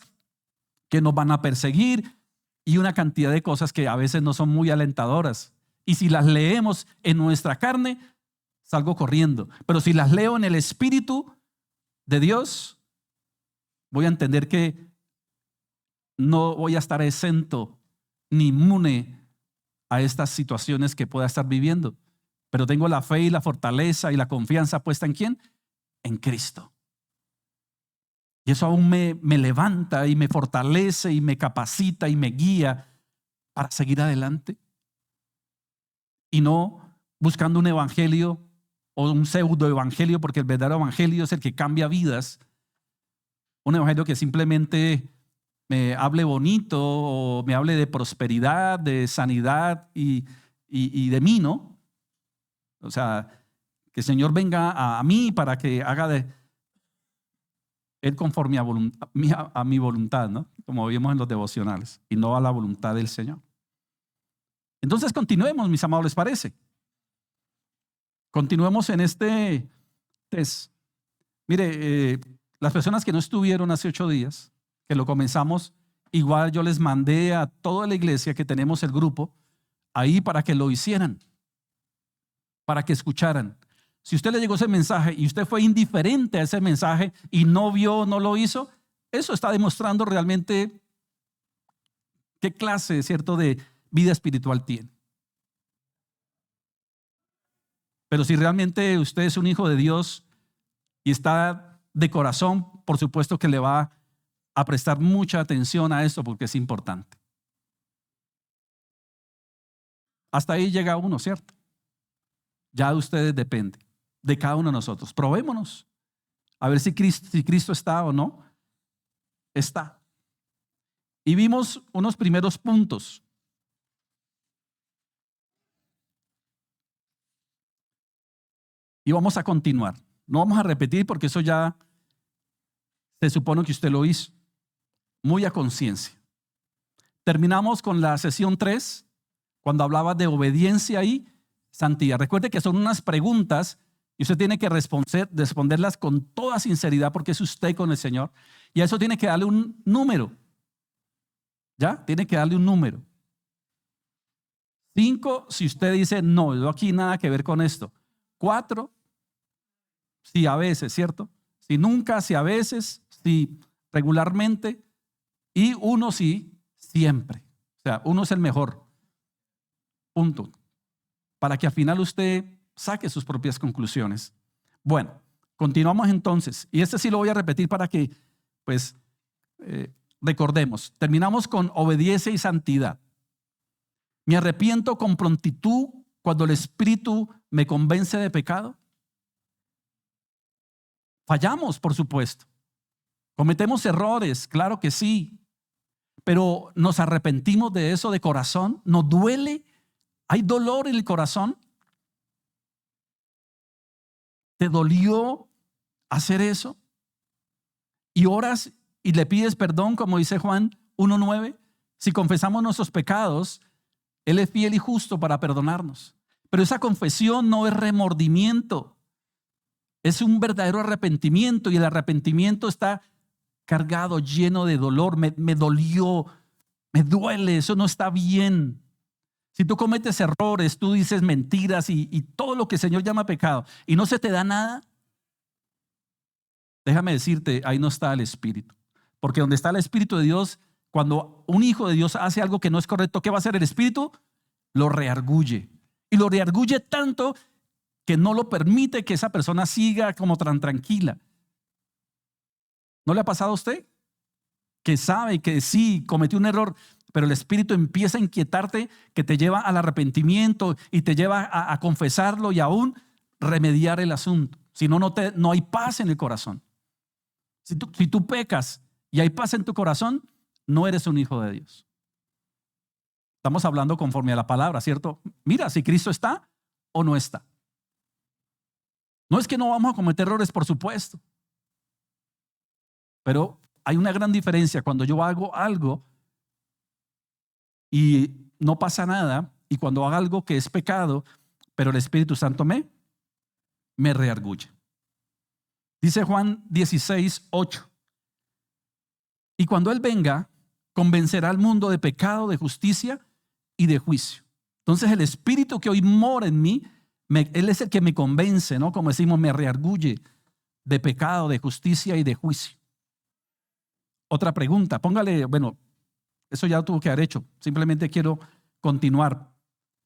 que nos van a perseguir y una cantidad de cosas que a veces no son muy alentadoras. Y si las leemos en nuestra carne, salgo corriendo. Pero si las leo en el Espíritu de Dios, voy a entender que no voy a estar exento ni inmune a estas situaciones que pueda estar viviendo. Pero tengo la fe y la fortaleza y la confianza puesta ¿en quién? En Cristo. Y eso aún me levanta y me fortalece y me capacita y me guía para seguir adelante. Y no buscando un evangelio o un pseudo evangelio, porque el verdadero evangelio es el que cambia vidas. Un evangelio que simplemente me hable bonito o me hable de prosperidad, de sanidad y de mí, ¿no? O sea, que el Señor venga a mí para que haga de Él conforme a mi voluntad, ¿no? Como vimos en los devocionales, y no a la voluntad del Señor. Entonces continuemos, mis amados, ¿les parece? Continuemos en este test. Mire, las personas que no estuvieron hace 8 días, que lo comenzamos, igual yo les mandé a toda la iglesia que tenemos el grupo ahí para que lo hicieran, para que escucharan. Si usted le llegó ese mensaje y usted fue indiferente a ese mensaje y no vio, no lo hizo, eso está demostrando realmente qué clase, ¿cierto?, de vida espiritual tiene. Pero si realmente usted es un hijo de Dios y está de corazón, por supuesto que le va a prestar mucha atención a esto porque es importante. Hasta ahí llega uno, ¿cierto? Ya de ustedes depende, de cada uno de nosotros. Probémonos a ver si Cristo está o no está. Y vimos unos primeros puntos. Y vamos a continuar. No vamos a repetir porque eso ya se supone que usted lo hizo. Muy a conciencia. Terminamos con la sesión 3, cuando hablaba de obediencia y santidad. Recuerde que son unas preguntas y usted tiene que responderlas con toda sinceridad porque es usted con el Señor. Y a eso tiene que darle un número. ¿Ya? Tiene que darle un número. 5, si usted dice, no, yo aquí nada que ver con esto. 4, si a veces, ¿cierto? Si nunca, si a veces, si regularmente. Y 1, si siempre. O sea, 1 es el mejor. Punto. Para que al final usted saque sus propias conclusiones. Bueno, continuamos entonces. Y este sí lo voy a repetir para que, pues, recordemos. Terminamos con obediencia y santidad. ¿Me arrepiento con prontitud cuando el Espíritu me convence de pecado? Fallamos, por supuesto. Cometemos errores, claro que sí. Pero nos arrepentimos de eso de corazón. ¿Nos duele? ¿Hay dolor en el corazón? ¿Te dolió hacer eso? Y oras y le pides perdón, como dice Juan 1:9. Si confesamos nuestros pecados, Él es fiel y justo para perdonarnos. Pero esa confesión no es remordimiento. Es un verdadero arrepentimiento y el arrepentimiento está cargado, lleno de dolor. Me dolió, me duele, eso no está bien. Si tú cometes errores, tú dices mentiras y todo lo que el Señor llama pecado y no se te da nada, déjame decirte, ahí no está el Espíritu. Porque donde está el Espíritu de Dios, cuando un hijo de Dios hace algo que no es correcto, ¿qué va a hacer el Espíritu? Lo reargulle. Y lo reargulle tanto que no lo permite que esa persona siga como tan tranquila. ¿No le ha pasado a usted? Que sabe que sí, cometió un error, pero el Espíritu empieza a inquietarte, que te lleva al arrepentimiento y te lleva a confesarlo y aún remediar el asunto. Si no, no hay paz en el corazón. Si tú pecas y hay paz en tu corazón, no eres un hijo de Dios. Estamos hablando conforme a la palabra, ¿cierto? Mira, si Cristo está o no está. No es que no vamos a cometer errores, por supuesto. Pero hay una gran diferencia cuando yo hago algo y no pasa nada, y cuando hago algo que es pecado, pero el Espíritu Santo me reargulle. Dice Juan 16:8. Y cuando Él venga, convencerá al mundo de pecado, de justicia y de juicio. Entonces el Espíritu que hoy mora en mí, Él es el que me convence, ¿no? Como decimos, me reargulle de pecado, de justicia y de juicio. Otra pregunta, póngale, bueno, eso ya lo tuvo que haber hecho. Simplemente quiero continuar.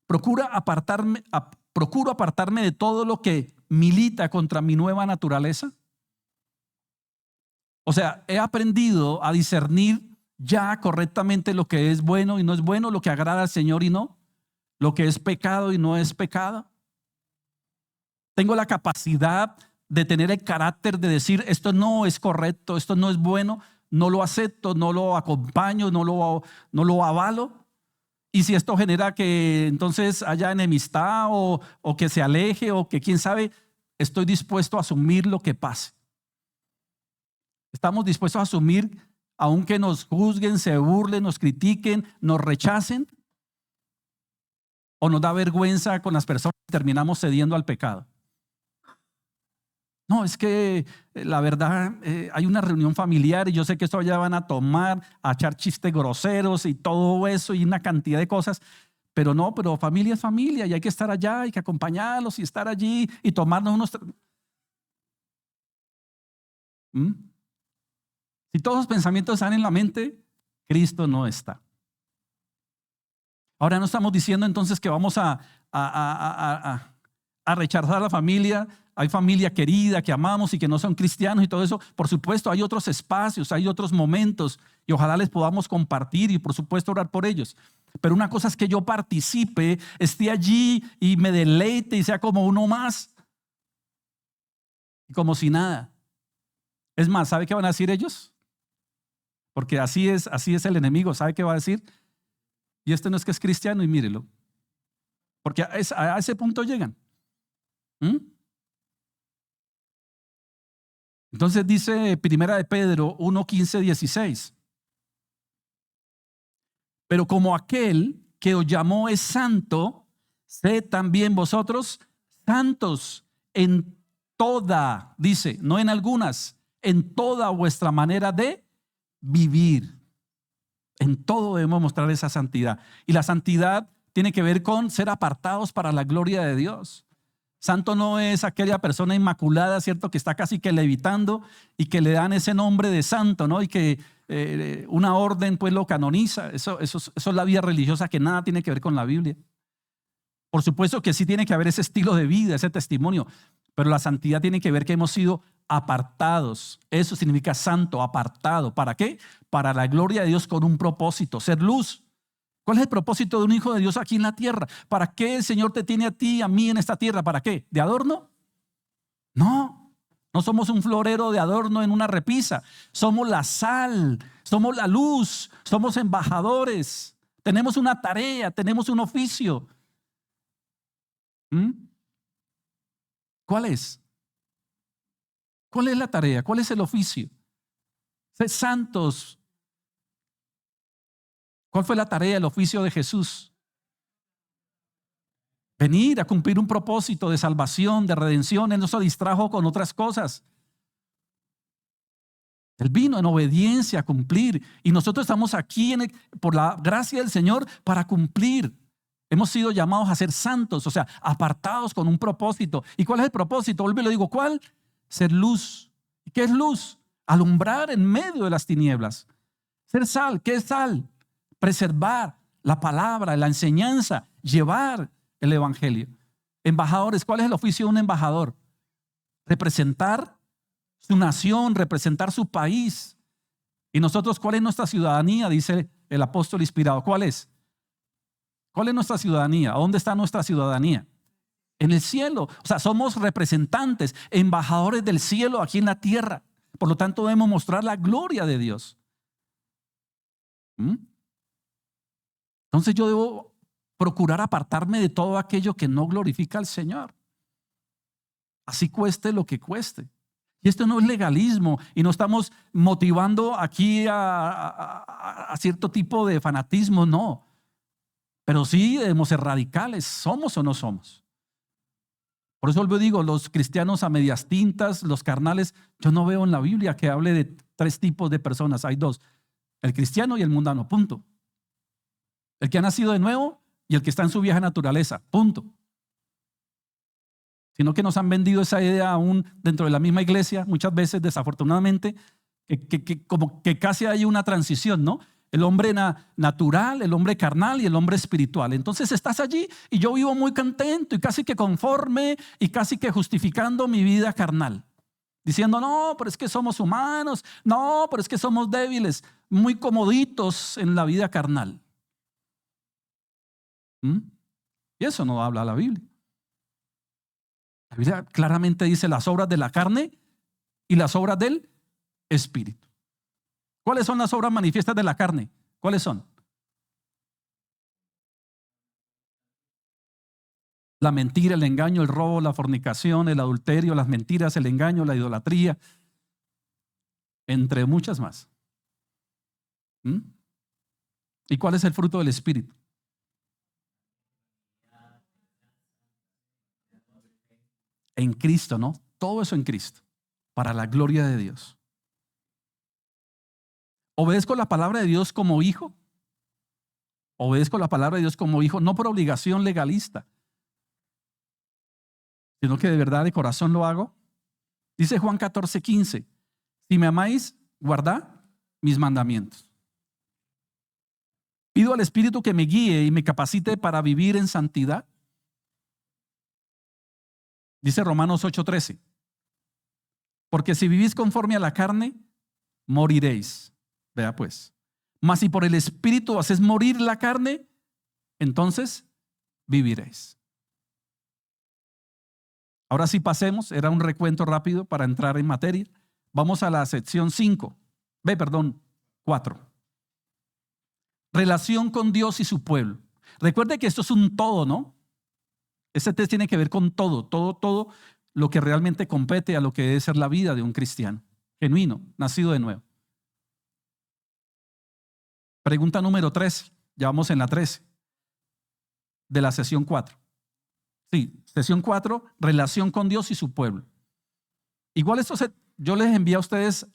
Procuro apartarme de todo lo que milita contra mi nueva naturaleza. O sea, he aprendido a discernir ya correctamente lo que es bueno y no es bueno, lo que agrada al Señor y no, lo que es pecado y no es pecado. Tengo la capacidad de tener el carácter de decir, esto no es correcto, esto no es bueno, no lo acepto, no lo acompaño, no lo avalo. Y si esto genera que entonces haya enemistad o que se aleje o que quién sabe, estoy dispuesto a asumir lo que pase. Estamos dispuestos a asumir, aunque nos juzguen, se burlen, nos critiquen, nos rechacen, o nos da vergüenza con las personas y terminamos cediendo al pecado. No, es que la verdad hay una reunión familiar y yo sé que esto ya van a tomar, a echar chistes groseros y todo eso y una cantidad de cosas, pero no, pero familia es familia y hay que estar allá, hay que acompañarlos y estar allí y tomarnos unos... Si todos los pensamientos están en la mente, Cristo no está. Ahora no estamos diciendo entonces que vamos a rechazar a la familia. Hay familia querida que amamos y que no son cristianos y todo eso. Por supuesto, hay otros espacios, hay otros momentos y ojalá les podamos compartir y por supuesto orar por ellos. Pero una cosa es que yo participe, esté allí y me deleite y sea como uno más. Y como si nada. Es más, ¿sabe qué van a decir ellos? Porque así es el enemigo. ¿Sabe qué va a decir? Y este no es que es cristiano y mírelo. Porque a ese punto llegan. Entonces dice Primera de Pedro 1, 15, 16. Pero como aquel que os llamó es santo, sed también vosotros santos en toda, dice, no en algunas, en toda vuestra manera de vivir. En todo debemos mostrar esa santidad. Y la santidad tiene que ver con ser apartados para la gloria de Dios. Santo no es aquella persona inmaculada, ¿cierto? Que está casi que levitando y que le dan ese nombre de santo, ¿no? Y que una orden pues lo canoniza. Eso es la vida religiosa que nada tiene que ver con la Biblia. Por supuesto que sí tiene que haber ese estilo de vida, ese testimonio, pero la santidad tiene que ver que hemos sido apartados. Eso significa santo, apartado. ¿Para qué? Para la gloria de Dios con un propósito, ser luz. ¿Cuál es el propósito de un hijo de Dios aquí en la tierra? ¿Para qué el Señor te tiene a ti y a mí en esta tierra? ¿Para qué? ¿De adorno? No somos un florero de adorno en una repisa. Somos la sal, somos la luz, somos embajadores. Tenemos una tarea, tenemos un oficio. ¿Cuál es? ¿Cuál es la tarea? ¿Cuál es el oficio? Ser santos. ¿Cuál fue la tarea, el oficio de Jesús? Venir a cumplir un propósito de salvación, de redención. Él no se distrajo con otras cosas. Él vino en obediencia a cumplir. Y nosotros estamos aquí por la gracia del Señor para cumplir. Hemos sido llamados a ser santos, o sea, apartados con un propósito. ¿Y cuál es el propósito? Vuelvo y lo digo, ¿cuál? Ser luz. ¿Y qué es luz? Alumbrar en medio de las tinieblas. Ser sal. ¿Qué es sal? Preservar la palabra, la enseñanza, llevar el evangelio. Embajadores, ¿cuál es el oficio de un embajador? Representar su nación, representar su país. Y nosotros, ¿cuál es nuestra ciudadanía? Dice el apóstol inspirado. ¿Cuál es? ¿Cuál es nuestra ciudadanía? ¿Dónde está nuestra ciudadanía? En el cielo. O sea, somos representantes, embajadores del cielo aquí en la tierra. Por lo tanto, debemos mostrar la gloria de Dios. Entonces yo debo procurar apartarme de todo aquello que no glorifica al Señor. Así cueste lo que cueste. Y esto no es legalismo y no estamos motivando aquí a cierto tipo de fanatismo, no. Pero sí debemos ser radicales, ¿somos o no somos? Por eso yo digo, los cristianos a medias tintas, los carnales, yo no veo en la Biblia que hable de tres tipos de personas, hay dos, el cristiano y el mundano, punto. El que ha nacido de nuevo y el que está en su vieja naturaleza, punto. Sino que nos han vendido esa idea aún dentro de la misma iglesia, muchas veces desafortunadamente, como que casi hay una transición, ¿no? El hombre natural, el hombre carnal y el hombre espiritual. Entonces estás allí y yo vivo muy contento y casi que conforme y casi que justificando mi vida carnal. diciendo, no, pero es que somos humanos, no, pero es que somos débiles, muy comoditos en la vida carnal. ¿Mm? Y eso no habla la Biblia. La Biblia claramente dice las obras de la carne y las obras del Espíritu. ¿Cuáles son las obras manifiestas de la carne? ¿Cuáles son? La mentira, el engaño, el robo, la fornicación, el adulterio, las mentiras, el engaño, la idolatría, entre muchas más. ¿Mm? ¿Y cuál es el fruto del Espíritu? En Cristo, ¿no? Todo eso en Cristo, para la gloria de Dios. ¿Obedezco la palabra de Dios como hijo? Obedezco la palabra de Dios como hijo, no por obligación legalista, sino que de verdad de corazón lo hago. Dice Juan 14:15, si me amáis, guardad mis mandamientos. Pido al Espíritu que me guíe y me capacite para vivir en santidad. Dice Romanos 8:13, porque si vivís conforme a la carne, moriréis. Vea pues, mas si por el Espíritu haces morir la carne, entonces viviréis. Ahora sí pasemos, era un recuento rápido para entrar en materia. Vamos a la sección 4. Relación con Dios y su pueblo. Recuerde que esto es un todo, ¿no? Este test tiene que ver con todo lo que realmente compete a lo que debe ser la vida de un cristiano genuino, nacido de nuevo. Pregunta número 3, ya vamos en la 13 de la sesión 4. Sí, sesión 4, relación con Dios y su pueblo. Igual yo les envío a ustedes,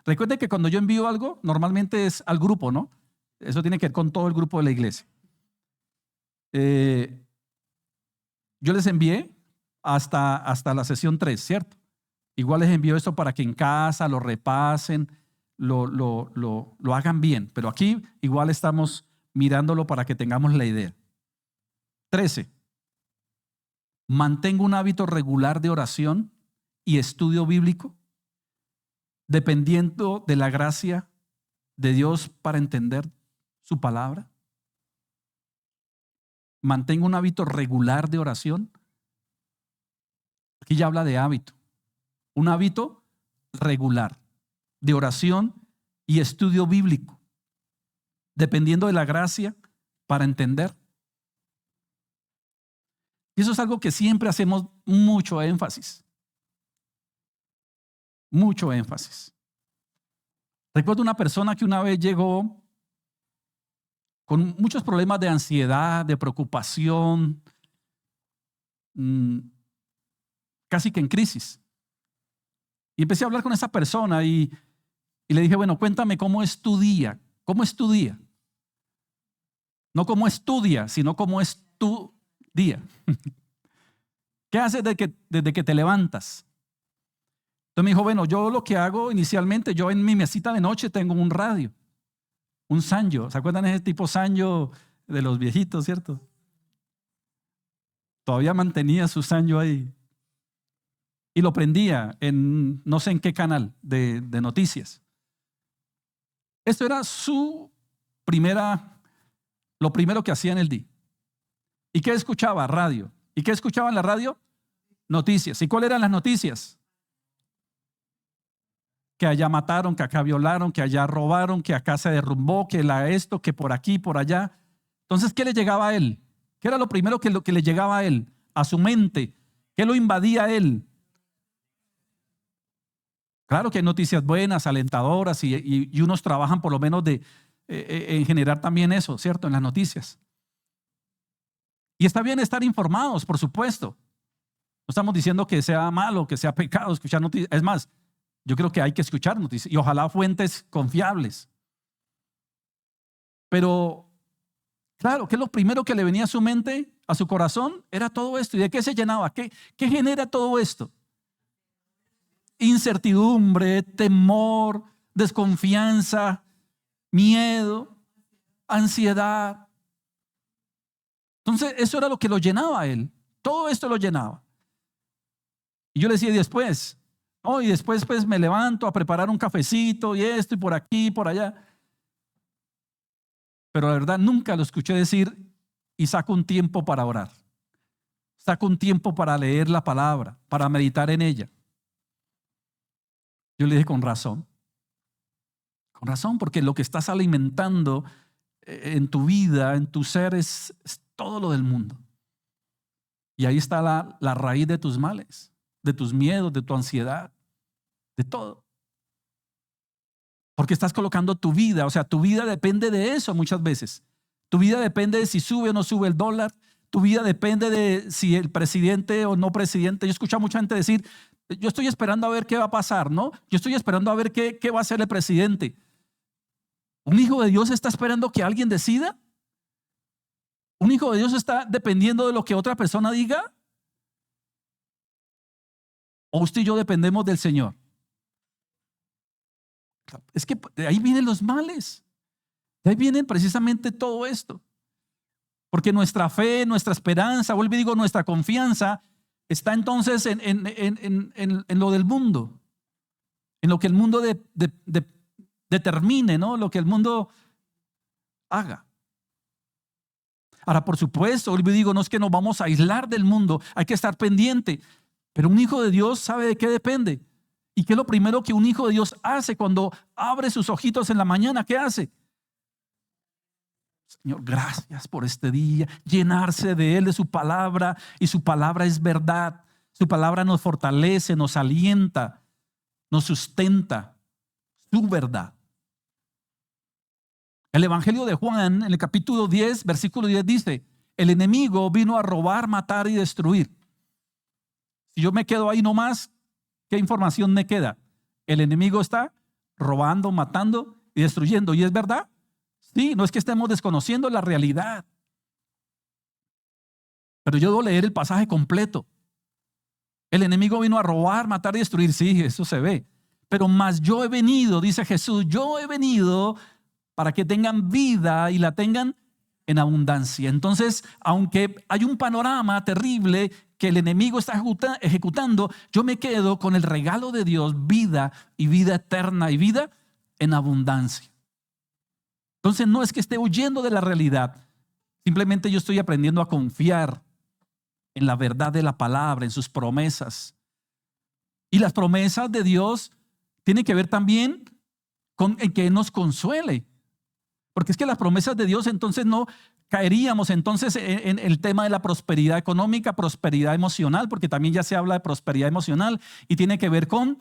recuerden que cuando yo envío algo, normalmente es al grupo, ¿no? Eso tiene que ver con todo el grupo de la iglesia. Yo les envié hasta la sesión 3, ¿cierto? Igual les envío esto para que en casa lo repasen, lo hagan bien. Pero aquí igual estamos mirándolo para que tengamos la idea. 13. Mantengo un hábito regular de oración y estudio bíblico, dependiendo de la gracia de Dios para entender su palabra. Mantengo un hábito regular de oración. Aquí ya habla de hábito. Un hábito regular de oración y estudio bíblico, dependiendo de la gracia para entender. Y eso es algo que siempre hacemos mucho énfasis. Mucho énfasis. Recuerdo una persona que una vez llegó con muchos problemas de ansiedad, de preocupación, casi que en crisis. Y empecé a hablar con esa persona y le dije, bueno, cuéntame cómo es tu día. ¿Cómo es tu día? No cómo estudia, sino cómo es tu día. ¿Qué haces desde que te levantas? Entonces me dijo, bueno, yo lo que hago inicialmente, yo en mi mesita de noche tengo un radio, un Sanyo. ¿Se acuerdan de ese tipo Sanyo de los viejitos, cierto? Todavía mantenía su Sanyo ahí. Y lo prendía en no sé en qué canal de noticias. Esto era lo primero que hacía en el día. ¿Y qué escuchaba? Radio. ¿Y qué escuchaba en la radio? Noticias. ¿Y cuáles eran las noticias? Que allá mataron, que acá violaron, que allá robaron, que acá se derrumbó, que esto, que por aquí, por allá. Entonces, ¿qué le llegaba a él? ¿Qué era lo primero que le llegaba a él? A su mente. ¿Qué lo invadía a él? Claro que hay noticias buenas, alentadoras y unos trabajan por lo menos en generar también eso, ¿cierto? En las noticias. Y está bien estar informados, por supuesto. No estamos diciendo que sea malo, que sea pecado escuchar noticias. Es más, yo creo que hay que escuchar noticias y ojalá fuentes confiables. Pero, claro, ¿qué es lo primero que le venía a su mente, a su corazón? Era todo esto. ¿Y de qué se llenaba? ¿Qué genera todo esto? Incertidumbre, temor, desconfianza, miedo, ansiedad. Entonces, eso era lo que lo llenaba a él. Todo esto lo llenaba. Y yo le decía después, Oh, y después pues me levanto a preparar un cafecito y esto y por aquí y por allá. Pero la verdad nunca lo escuché decir y saco un tiempo para orar. Saco un tiempo para leer la palabra, para meditar en ella. Yo le dije con razón, porque lo que estás alimentando en tu vida, en tu ser, es todo lo del mundo. Y ahí está la raíz de tus males, de tus miedos, de tu ansiedad, de todo. Porque estás colocando tu vida, o sea, tu vida depende de eso muchas veces. Tu vida depende de si sube o no sube el dólar. Tu vida depende de si el presidente o no presidente. Yo escucho a mucha gente decir, yo estoy esperando a ver qué va a pasar, ¿no? Yo estoy esperando a ver qué va a hacer el presidente. ¿Un hijo de Dios está esperando que alguien decida? ¿Un hijo de Dios está dependiendo de lo que otra persona diga? ¿O usted y yo dependemos del Señor? Es que de ahí vienen los males. De ahí vienen precisamente todo esto. Porque nuestra fe, nuestra esperanza, vuelvo y digo, nuestra confianza está entonces en lo del mundo. En lo que el mundo determine, ¿no? Lo que el mundo haga. Ahora, por supuesto, vuelvo y digo, no es que nos vamos a aislar del mundo, hay que estar pendiente. Pero un hijo de Dios sabe de qué depende. ¿Y qué es lo primero que un hijo de Dios hace cuando abre sus ojitos en la mañana? ¿Qué hace? Señor, gracias por este día. Llenarse de Él, de su palabra. Y su palabra es verdad. Su palabra nos fortalece, nos alienta, nos sustenta. Su verdad. El Evangelio de Juan, en el capítulo 10, versículo 10 dice, el enemigo vino a robar, matar y destruir. Si yo me quedo ahí nomás, ¿qué información me queda? El enemigo está robando, matando y destruyendo. ¿Y es verdad? Sí, no es que estemos desconociendo la realidad. Pero yo debo leer el pasaje completo. El enemigo vino a robar, matar y destruir. Sí, eso se ve. Pero más yo he venido, dice Jesús, yo he venido para que tengan vida y la tengan en abundancia. Entonces, aunque hay un panorama terrible que el enemigo está ejecutando, yo me quedo con el regalo de Dios, vida y vida eterna y vida en abundancia. Entonces no es que esté huyendo de la realidad, simplemente yo estoy aprendiendo a confiar en la verdad de la palabra, en sus promesas. Y las promesas de Dios tienen que ver también con en que nos consuele. Porque es que las promesas de Dios entonces no caeríamos entonces en el tema de la prosperidad económica, prosperidad emocional, porque también ya se habla de prosperidad emocional y tiene que ver con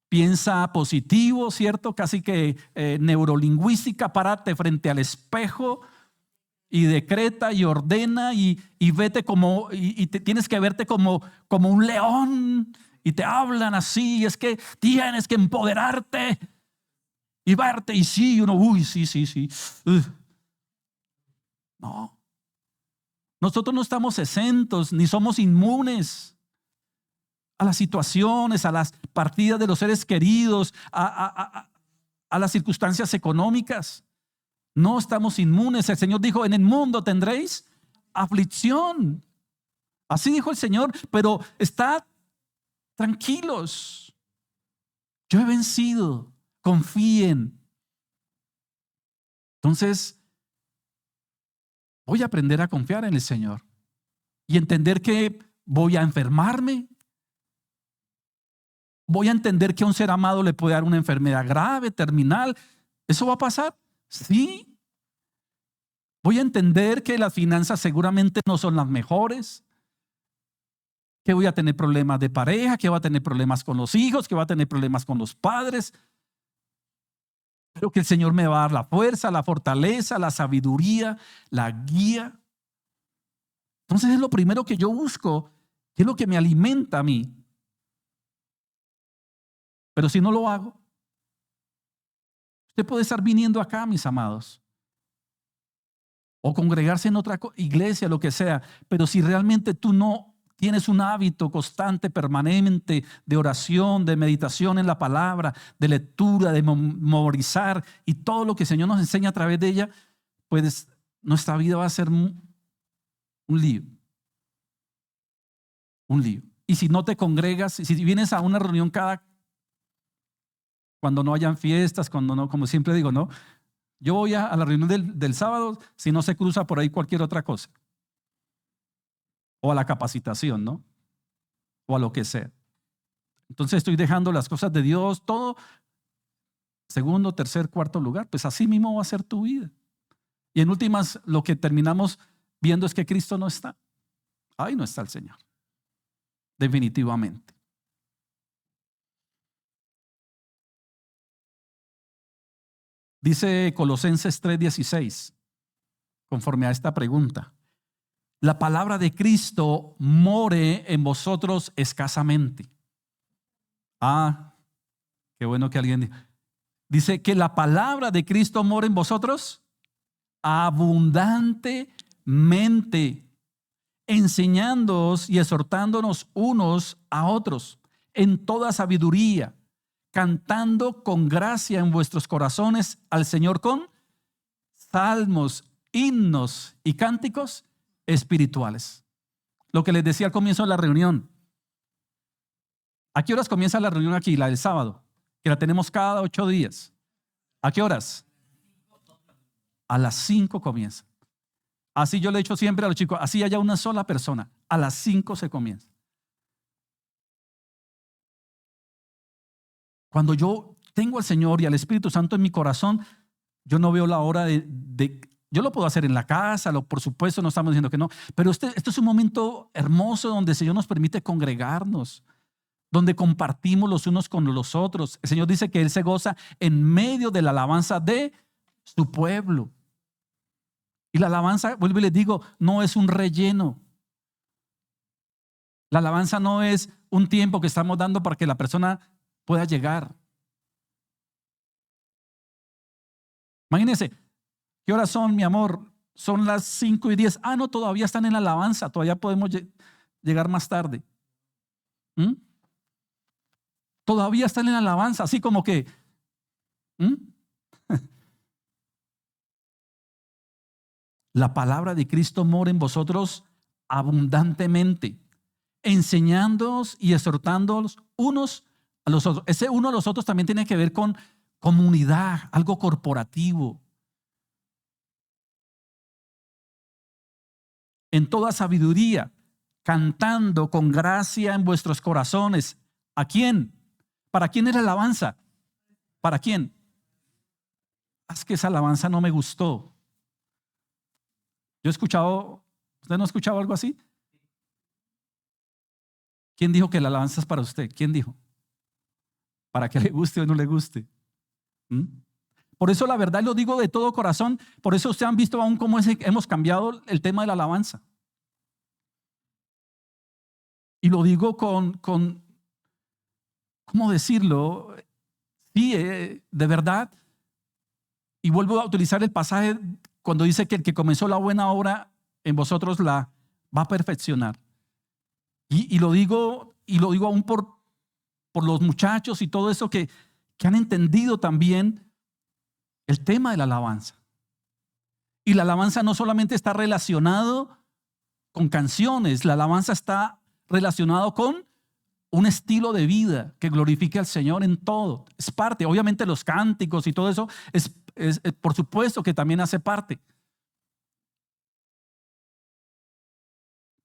piensa positivo, ¿cierto? Casi que neurolingüística, párate frente al espejo y decreta y ordena y vete como, tienes que verte como un león y te hablan así, es que tienes que empoderarte y verte y sí, uno, uy, sí. No, nosotros no estamos exentos ni somos inmunes a las situaciones, a las partidas de los seres queridos, a las circunstancias económicas. No estamos inmunes. El Señor dijo, en el mundo tendréis aflicción. Así dijo el Señor, pero estad tranquilos. Yo he vencido. Confíen. Entonces, voy a aprender a confiar en el Señor y entender que voy a enfermarme. Voy a entender que a un ser amado le puede dar una enfermedad grave, terminal. ¿Eso va a pasar? Sí. Voy a entender que las finanzas seguramente no son las mejores, que voy a tener problemas de pareja, que voy a tener problemas con los hijos, que voy a tener problemas con los padres, pero que el Señor me va a dar la fuerza, la fortaleza, la sabiduría, la guía. Entonces es lo primero que yo busco, que es lo que me alimenta a mí. Pero si no lo hago, usted puede estar viniendo acá, mis amados, o congregarse en otra iglesia, lo que sea, pero si realmente tú no tienes un hábito constante, permanente de oración, de meditación en la palabra, de lectura, de memorizar y todo lo que el Señor nos enseña a través de ella, pues nuestra vida va a ser un lío. Un lío. Y si no te congregas, si vienes a una reunión cuando no hayan fiestas, cuando no, como siempre digo, ¿no? Yo voy a la reunión del sábado si no se cruza por ahí cualquier otra cosa. O a la capacitación, ¿no? O a lo que sea. Entonces estoy dejando las cosas de Dios, todo, segundo, tercer, cuarto lugar. Pues así mismo va a ser tu vida. Y en últimas, lo que terminamos viendo es que Cristo no está. Ahí no está el Señor. Definitivamente. Dice Colosenses 3:16, conforme a esta pregunta. La palabra de Cristo more en vosotros escasamente. Ah, qué bueno que alguien dice que la palabra de Cristo more en vosotros abundantemente, enseñándoos y exhortándonos unos a otros en toda sabiduría, cantando con gracia en vuestros corazones al Señor con salmos, himnos y cánticos espirituales. Lo que les decía al comienzo de la reunión. ¿A qué horas comienza la reunión aquí, la del sábado? Que la tenemos cada 8 días. ¿A qué horas? A las 5 comienza. Así yo le he dicho siempre a los chicos, así haya una sola persona, a las 5 se comienza. Cuando yo tengo al Señor y al Espíritu Santo en mi corazón, yo no veo la hora yo lo puedo hacer en la casa, por supuesto, no estamos diciendo que no, pero esto es un momento hermoso donde el Señor nos permite congregarnos, donde compartimos los unos con los otros. El Señor dice que Él se goza en medio de la alabanza de su pueblo. Y la alabanza, vuelvo y les digo, no es un relleno. La alabanza no es un tiempo que estamos dando para que la persona pueda llegar. Imagínense, ¿qué horas son, mi amor? Son las 5:10. Ah, no, todavía están en la alabanza, todavía podemos llegar más tarde. Todavía están en la alabanza, así como que... La palabra de Cristo mora en vosotros abundantemente, enseñándoos y exhortándoos unos a los otros. Ese uno a los otros también tiene que ver con comunidad, algo corporativo. En toda sabiduría, cantando con gracia en vuestros corazones. ¿A quién? ¿Para quién es la alabanza? ¿Para quién? Es que esa alabanza no me gustó. Yo he escuchado, ¿usted no ha escuchado algo así? ¿Quién dijo que la alabanza es para usted? ¿Quién dijo? Para que le guste o no le guste. Por eso la verdad lo digo de todo corazón. Por eso ustedes han visto aún cómo hemos cambiado el tema de la alabanza. Y lo digo con ¿cómo decirlo? Sí, de verdad. Y vuelvo a utilizar el pasaje cuando dice que el que comenzó la buena obra en vosotros la va a perfeccionar. Y lo digo aún por los muchachos y todo eso que han entendido también el tema de la alabanza. Y la alabanza no solamente está relacionado con canciones, la alabanza está relacionado con un estilo de vida que glorifique al Señor en todo. Es parte, obviamente los cánticos y todo eso es por supuesto que también hace parte.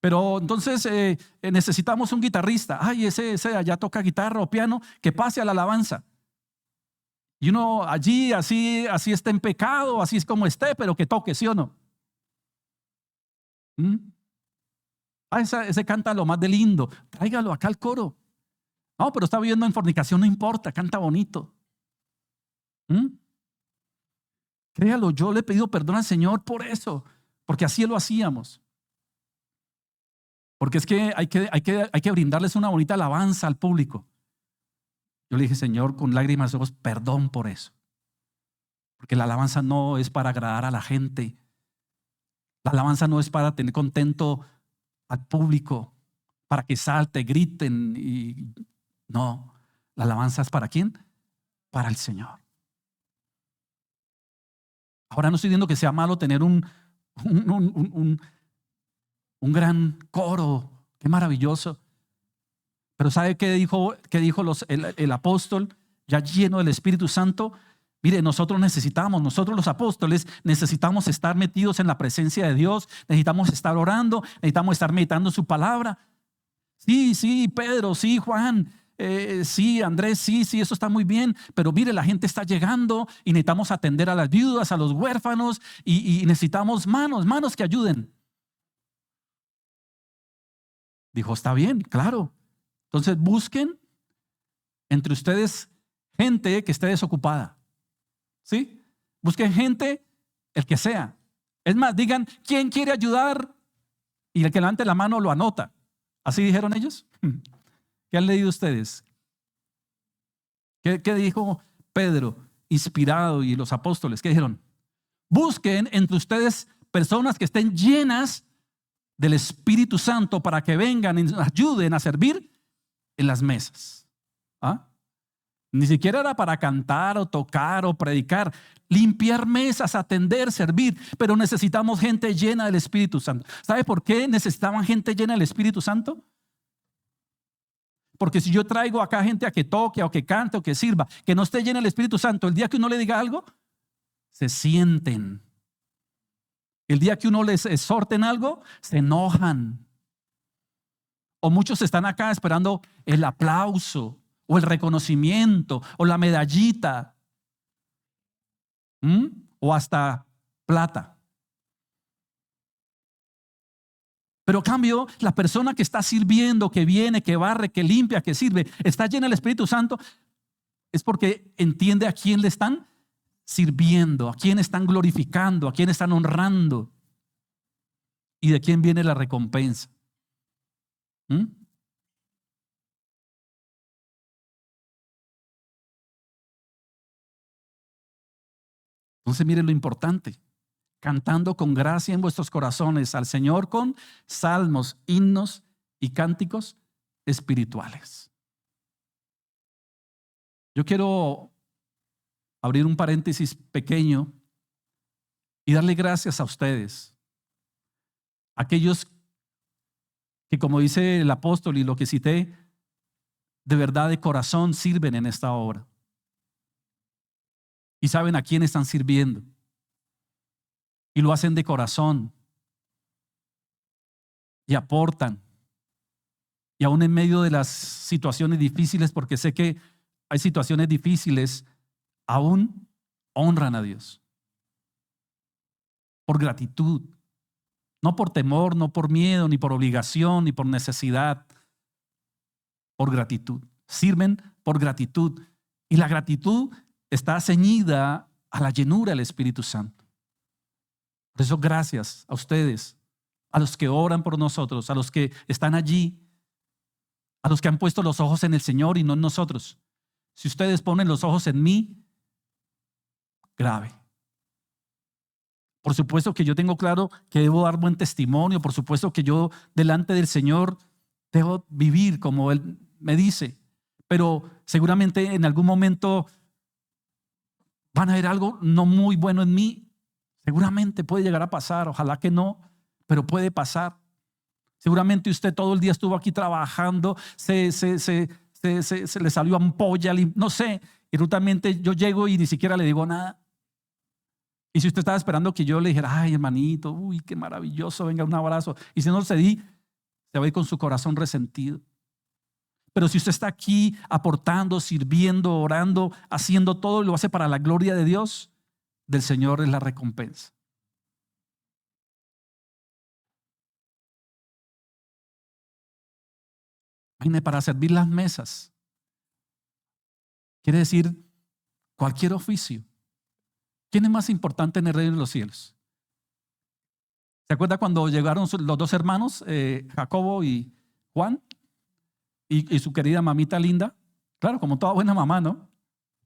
Pero entonces necesitamos un guitarrista. Ay, ese allá toca guitarra o piano, que pase a la alabanza. Y uno allí así está en pecado, así es como esté, pero que toque, ¿sí o no? Ese canta lo más de lindo. Tráigalo acá al coro. No, pero está viviendo en fornicación, no importa, canta bonito. Créalo, yo le he pedido perdón al Señor por eso, porque así lo hacíamos. Porque es que hay que brindarles una bonita alabanza al público. Yo le dije, Señor, con lágrimas de ojos, perdón por eso. Porque la alabanza no es para agradar a la gente. La alabanza no es para tener contento al público, para que salte, griten. No, la alabanza es ¿para quién? Para el Señor. Ahora no estoy diciendo que sea malo tener un gran coro. Qué maravilloso. Pero ¿sabe qué dijo el apóstol, ya lleno del Espíritu Santo? Mire, nosotros los apóstoles, necesitamos estar metidos en la presencia de Dios, necesitamos estar orando, necesitamos estar meditando su palabra. Sí, Pedro, sí, Juan, sí, Andrés, sí, eso está muy bien, pero mire, la gente está llegando y necesitamos atender a las viudas, a los huérfanos y necesitamos manos que ayuden. Dijo, está bien, claro. Entonces busquen entre ustedes gente que esté desocupada. ¿Sí? Busquen gente, el que sea. Es más, digan, ¿quién quiere ayudar? Y el que levante la mano lo anota. ¿Así dijeron ellos? ¿Qué han leído ustedes? ¿Qué dijo Pedro, inspirado, y los apóstoles? ¿Qué dijeron? Busquen entre ustedes personas que estén llenas del Espíritu Santo para que vengan y nos ayuden a servir en las mesas. ¿Ah? Ni siquiera era para cantar o tocar o predicar, limpiar mesas, atender, servir, pero necesitamos gente llena del Espíritu Santo. ¿Sabe por qué necesitaban gente llena del Espíritu Santo? Porque si yo traigo acá gente a que toque o que cante o que sirva, que no esté llena del Espíritu Santo, el día que uno le diga algo, se sienten. El día que uno les exhorte en algo, se enojan. O muchos están acá esperando el aplauso o el reconocimiento o la medallita, o hasta plata. Pero a cambio, la persona que está sirviendo, que viene, que barre, que limpia, que sirve, está llena del Espíritu Santo, es porque entiende a quién le están sirviendo, a quién están glorificando, a quién están honrando y de quién viene la recompensa. Entonces mire lo importante: cantando con gracia en vuestros corazones al Señor con salmos, himnos y cánticos espirituales. Yo quiero abrir un paréntesis pequeño y darle gracias a ustedes, aquellos que, como dice el apóstol y lo que cité, de verdad de corazón sirven en esta obra y saben a quién están sirviendo y lo hacen de corazón y aportan, y aún en medio de las situaciones difíciles, porque sé que hay situaciones difíciles, aún honran a Dios por gratitud, no por temor, no por miedo, ni por obligación, ni por necesidad, por gratitud. Sirven por gratitud, y la gratitud está ceñida a la llenura del Espíritu Santo. Por eso gracias a ustedes, a los que oran por nosotros, a los que están allí, a los que han puesto los ojos en el Señor y no en nosotros. Si ustedes ponen los ojos en mí, grave. Por supuesto que yo tengo claro que debo dar buen testimonio, por supuesto que yo delante del Señor debo vivir como Él me dice, pero seguramente en algún momento van a ver algo no muy bueno en mí. Seguramente puede llegar a pasar, ojalá que no, pero puede pasar. Seguramente usted todo el día estuvo aquí trabajando, se le salió ampolla, no sé, y rutinamente yo llego y ni siquiera le digo nada. Y si usted estaba esperando que yo le dijera, ay, hermanito, uy, qué maravilloso, venga, un abrazo, y si no se di, se va a ir con su corazón resentido. Pero si usted está aquí aportando, sirviendo, orando, haciendo todo y lo hace para la gloria de Dios, del Señor es la recompensa. Imagínese, para servir las mesas, quiere decir cualquier oficio. ¿Quién es más importante en el reino de los cielos? ¿Se acuerda cuando llegaron los dos hermanos, Jacobo y Juan, y su querida mamita linda? Claro, como toda buena mamá, ¿no?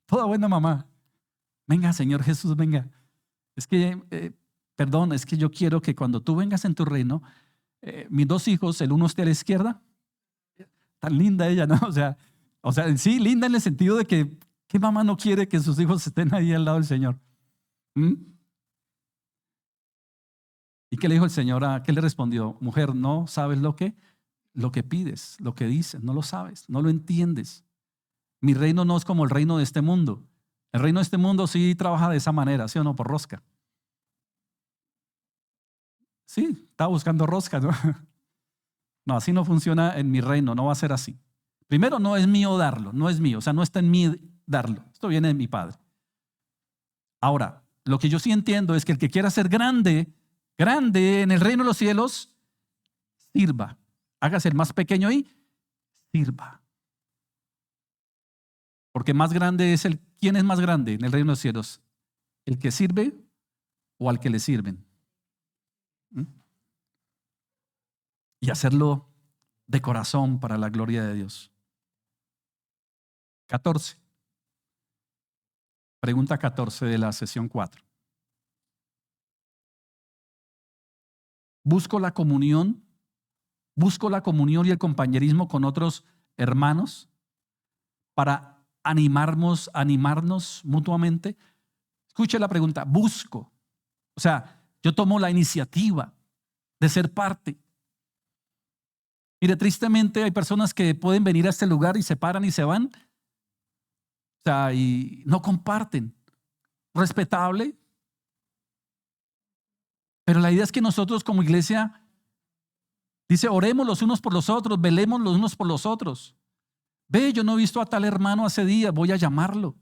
Toda buena mamá. Venga, Señor Jesús, venga. Es que, perdón, es que yo quiero que cuando tú vengas en tu reino, mis dos hijos, el uno esté a la izquierda. Tan linda ella, ¿no? O sea, sí, linda en el sentido de que, ¿qué mamá no quiere que sus hijos estén ahí al lado del Señor? ¿Y qué le dijo el Señor? ¿Qué le respondió? Mujer, ¿no sabes lo que lo que pides, lo que dices, no lo sabes, no lo entiendes. Mi reino no es como el reino de este mundo. El reino de este mundo sí trabaja de esa manera, ¿sí o no? Por rosca. Sí, estaba buscando rosca, ¿no? No, así no funciona en mi reino, no va a ser así. Primero, no es mío darlo, no es mío, o sea, no está en mí darlo. Esto viene de mi Padre. Ahora, lo que yo sí entiendo es que el que quiera ser grande, grande en el reino de los cielos, sirva. Hágase el más pequeño y sirva. Porque más grande es ¿quién es más grande en el reino de los cielos? ¿El que sirve o al que le sirven? ¿Mm? Y hacerlo de corazón para la gloria de Dios. 14. Pregunta 14 de la sesión 4. Busco la comunión y el compañerismo con otros hermanos para animarnos mutuamente. Escuche la pregunta, busco. O sea, yo tomo la iniciativa de ser parte. Mire, tristemente hay personas que pueden venir a este lugar y se paran y se van. O sea, y no comparten. Respetable. Pero la idea es que nosotros como iglesia, dice, oremos los unos por los otros, velemos los unos por los otros. Ve, yo no he visto a tal hermano hace días, voy a llamarlo.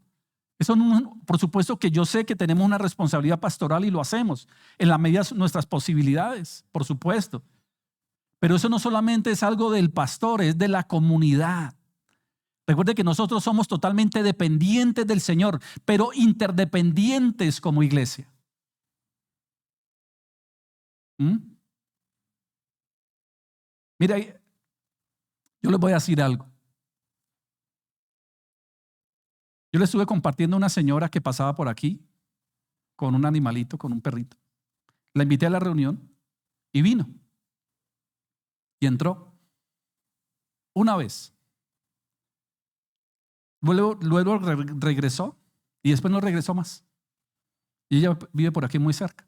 Eso no, por supuesto que yo sé que tenemos una responsabilidad pastoral y lo hacemos en la medida de nuestras posibilidades, por supuesto. Pero eso no solamente es algo del pastor, es de la comunidad. Recuerde que nosotros somos totalmente dependientes del Señor, pero interdependientes como iglesia. Mira, yo les voy a decir algo. Yo le estuve compartiendo a una señora que pasaba por aquí con un animalito, con un perrito. La invité a la reunión y vino. Y entró una vez. Luego regresó y después no regresó más. Y ella vive por aquí muy cerca.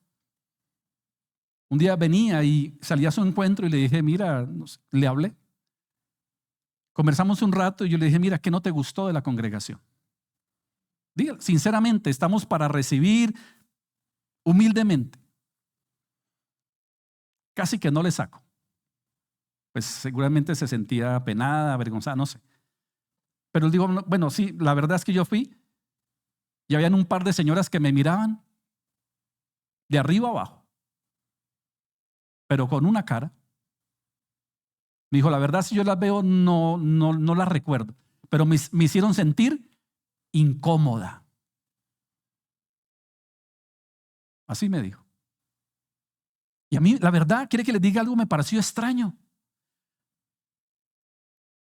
Un día venía y salí a su encuentro y le dije, mira, le hablé. Conversamos un rato y yo le dije, mira, ¿qué no te gustó de la congregación? Dígale, sinceramente, estamos para recibir humildemente. Casi que no le saco. Pues seguramente se sentía apenada, avergonzada, no sé. Pero él dijo, bueno, sí, la verdad es que yo fui y habían un par de señoras que me miraban de arriba abajo, pero con una cara. Me dijo, la verdad, si yo las veo, no las recuerdo, pero me hicieron sentir incómoda. Así me dijo. Y a mí, la verdad, quiere que les diga algo, me pareció extraño.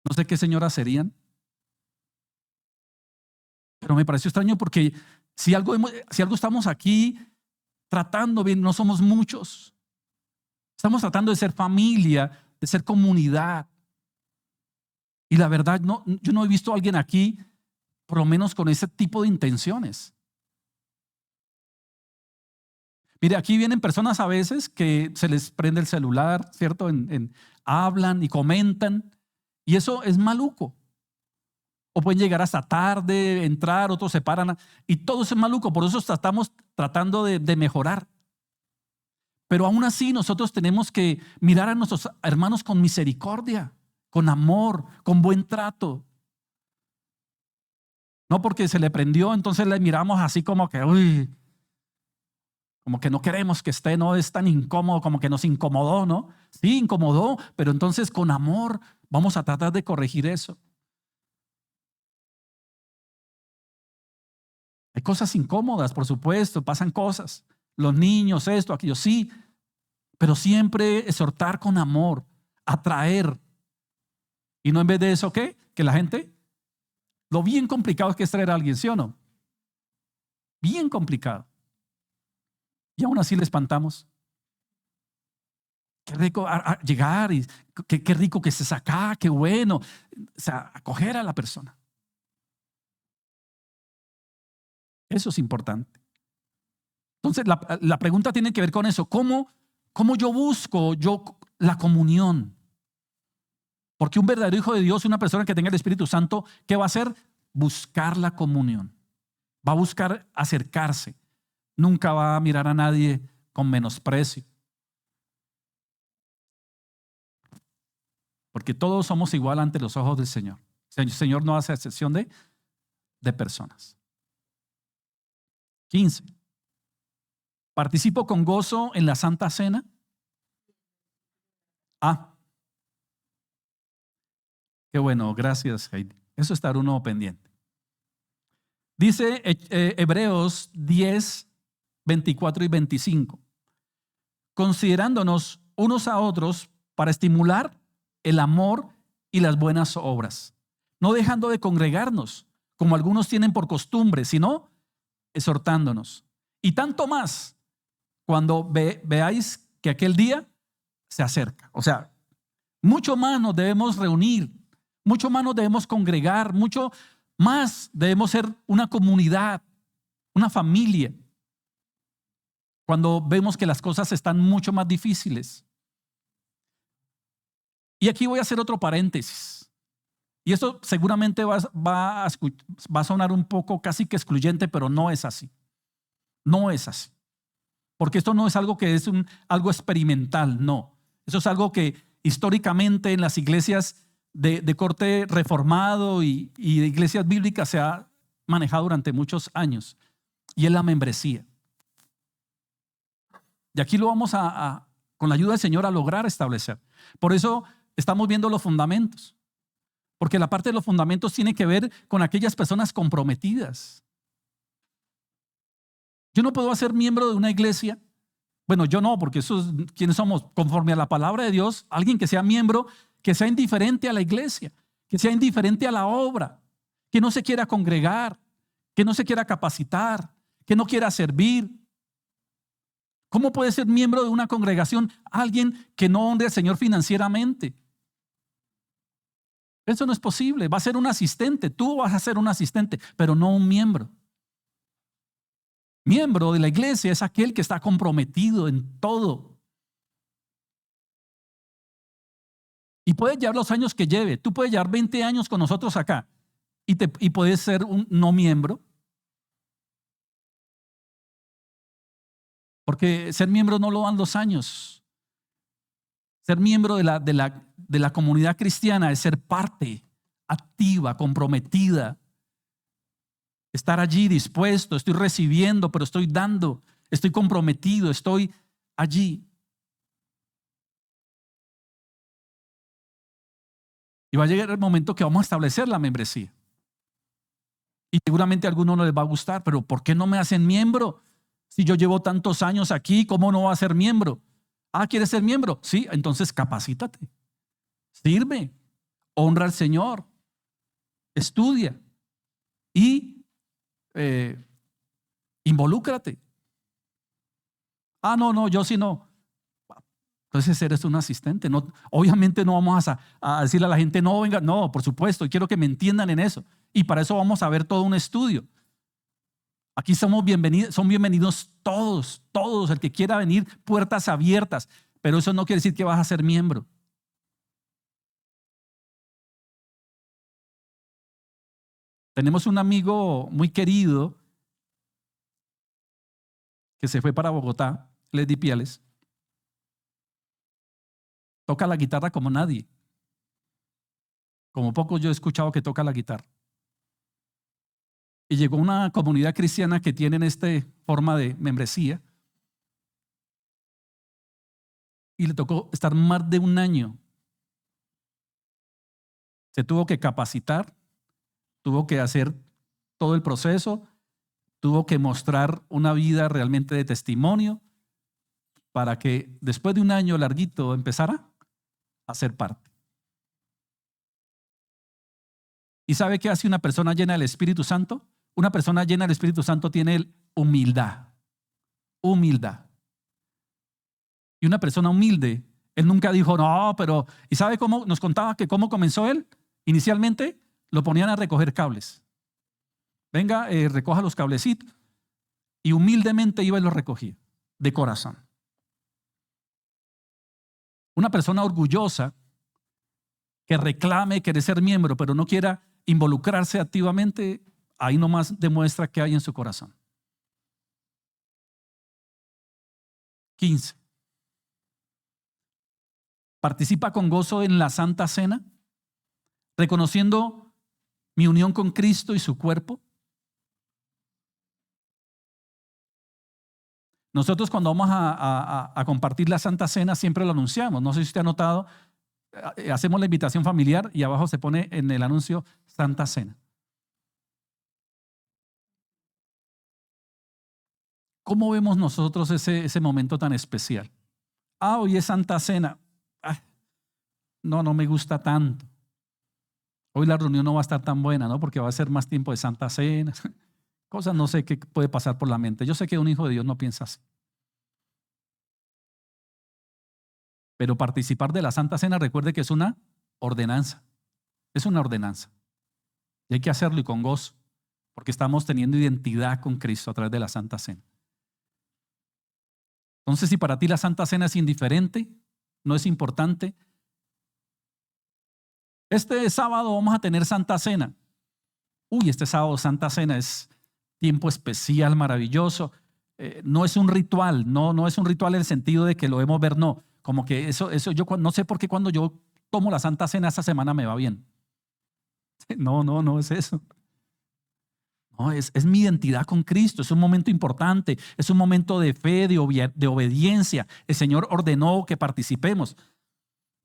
No sé qué señoras serían, pero me pareció extraño porque si algo estamos aquí tratando bien, no somos muchos. Estamos tratando de ser familia, de ser comunidad. Y la verdad, yo no he visto a alguien aquí, por lo menos con ese tipo de intenciones. Mire, aquí vienen personas a veces que se les prende el celular, ¿cierto? Hablan y comentan, y eso es maluco. O pueden llegar hasta tarde, entrar, otros se paran, y todo eso es maluco. Por eso estamos tratando de mejorar. Pero aún así nosotros tenemos que mirar a nuestros hermanos con misericordia, con amor, con buen trato. No porque se le prendió, entonces le miramos así como que, uy, como que no queremos que esté, no es tan incómodo, como que nos incomodó, ¿no? Sí, incomodó, pero entonces con amor vamos a tratar de corregir eso. Hay cosas incómodas, por supuesto, pasan cosas. Los niños, esto, aquello, sí. Pero siempre exhortar con amor, atraer. Y no en vez de eso, ¿qué? Que la gente, lo bien complicado es que es traer a alguien, ¿sí o no? Bien complicado. Y aún así le espantamos. Qué rico llegar y qué rico que estés acá, qué bueno. O sea, acoger a la persona. Eso es importante. Entonces, la pregunta tiene que ver con eso. ¿Cómo yo busco la comunión? Porque un verdadero hijo de Dios, una persona que tenga el Espíritu Santo, ¿qué va a hacer? Buscar la comunión. Va a buscar acercarse. Nunca va a mirar a nadie con menosprecio. Porque todos somos igual ante los ojos del Señor. El Señor no hace excepción de personas. 15. ¿Participo con gozo en la Santa Cena? Qué bueno, gracias, Heidi. Eso está uno pendiente. Dice Hebreos 10, 24 y 25. Considerándonos unos a otros para estimular el amor y las buenas obras, no dejando de congregarnos, como algunos tienen por costumbre, sino exhortándonos. Y tanto más cuando veáis que aquel día se acerca. O sea, mucho más nos debemos reunir, mucho más nos debemos congregar, mucho más debemos ser una comunidad, una familia. Cuando vemos que las cosas están mucho más difíciles. Y aquí voy a hacer otro paréntesis. Y esto seguramente va a sonar un poco casi que excluyente, pero no es así. No es así. Porque esto no es algo que es algo experimental, no. Eso es algo que históricamente en las iglesias de corte reformado y de iglesias bíblicas se ha manejado durante muchos años. Y es la membresía. Y aquí lo vamos con la ayuda del Señor, a lograr establecer. Por eso estamos viendo los fundamentos. Porque la parte de los fundamentos tiene que ver con aquellas personas comprometidas. Yo no puedo ser miembro de una iglesia. Bueno, yo no, porque eso es, ¿quiénes somos? Conforme a la palabra de Dios, alguien que sea miembro, que sea indiferente a la iglesia, que sea indiferente a la obra, que no se quiera congregar, que no se quiera capacitar, que no quiera servir. ¿Cómo puede ser miembro de una congregación alguien que no honre al Señor financieramente? Eso no es posible. Va a ser un asistente, tú vas a ser un asistente, pero no un miembro. Miembro de la iglesia es aquel que está comprometido en todo. Y puede llevar los años que lleve. Tú puedes llevar 20 años con nosotros acá y puedes ser un no miembro. Porque ser miembro no lo dan los años. Ser miembro de la comunidad cristiana es ser parte activa, comprometida. Estar allí dispuesto, estoy recibiendo, pero estoy dando, estoy comprometido, estoy allí. Y va a llegar el momento que vamos a establecer la membresía. Y seguramente a algunos no les va a gustar, pero ¿por qué no me hacen miembro? Si yo llevo tantos años aquí, ¿cómo no va a ser miembro? ¿Quieres ser miembro? Sí, entonces capacítate, sirve, honra al Señor, estudia y involúcrate. No, yo sí no. Entonces eres un asistente. No, obviamente no vamos a decirle a la gente, no, venga, no, por supuesto, y quiero que me entiendan en eso. Y para eso vamos a ver todo un estudio. Aquí son bienvenidos todos, el que quiera venir, puertas abiertas. Pero eso no quiere decir que vas a ser miembro. Tenemos un amigo muy querido que se fue para Bogotá, Lady Piales. Toca la guitarra como nadie. Como poco yo he escuchado que toca la guitarra. Y llegó una comunidad cristiana que tienen esta forma de membresía. Y le tocó estar más de un año. Se tuvo que capacitar, tuvo que hacer todo el proceso, tuvo que mostrar una vida realmente de testimonio para que después de un año larguito empezara a ser parte. ¿Y sabe qué hace una persona llena del Espíritu Santo? Una persona llena del Espíritu Santo tiene humildad. Humildad. Y una persona humilde, él nunca dijo, no, pero... ¿Y sabe cómo nos contaba que cómo comenzó él? Inicialmente lo ponían a recoger cables. Venga, recoja los cablecitos. Y humildemente iba y los recogía, de corazón. Una persona orgullosa que reclame querer ser miembro, pero no quiera involucrarse activamente, ahí nomás demuestra qué hay en su corazón. 15. Participa con gozo en la Santa Cena, reconociendo mi unión con Cristo y su cuerpo. Nosotros cuando vamos a compartir la Santa Cena siempre lo anunciamos. No sé si usted ha notado, hacemos la invitación familiar y abajo se pone en el anuncio Santa Cena. ¿Cómo vemos nosotros ese momento tan especial? Hoy es Santa Cena. No me gusta tanto. Hoy la reunión no va a estar tan buena, ¿no? Porque va a ser más tiempo de Santa Cena. Cosas no sé qué puede pasar por la mente. Yo sé que un hijo de Dios no piensa así. Pero participar de la Santa Cena, recuerde que es una ordenanza. Es una ordenanza. Y hay que hacerlo y con gozo, porque estamos teniendo identidad con Cristo a través de la Santa Cena. Entonces, si para ti la Santa Cena es indiferente, no es importante, este sábado vamos a tener Santa Cena. Este sábado Santa Cena es tiempo especial, maravilloso. No es un ritual, no es un ritual en el sentido de que lo debemos ver, no. Como que eso yo no sé por qué cuando yo tomo la Santa Cena esta semana me va bien. No es eso. No, es mi identidad con Cristo, es un momento importante, es un momento de fe, de obediencia. El Señor ordenó que participemos.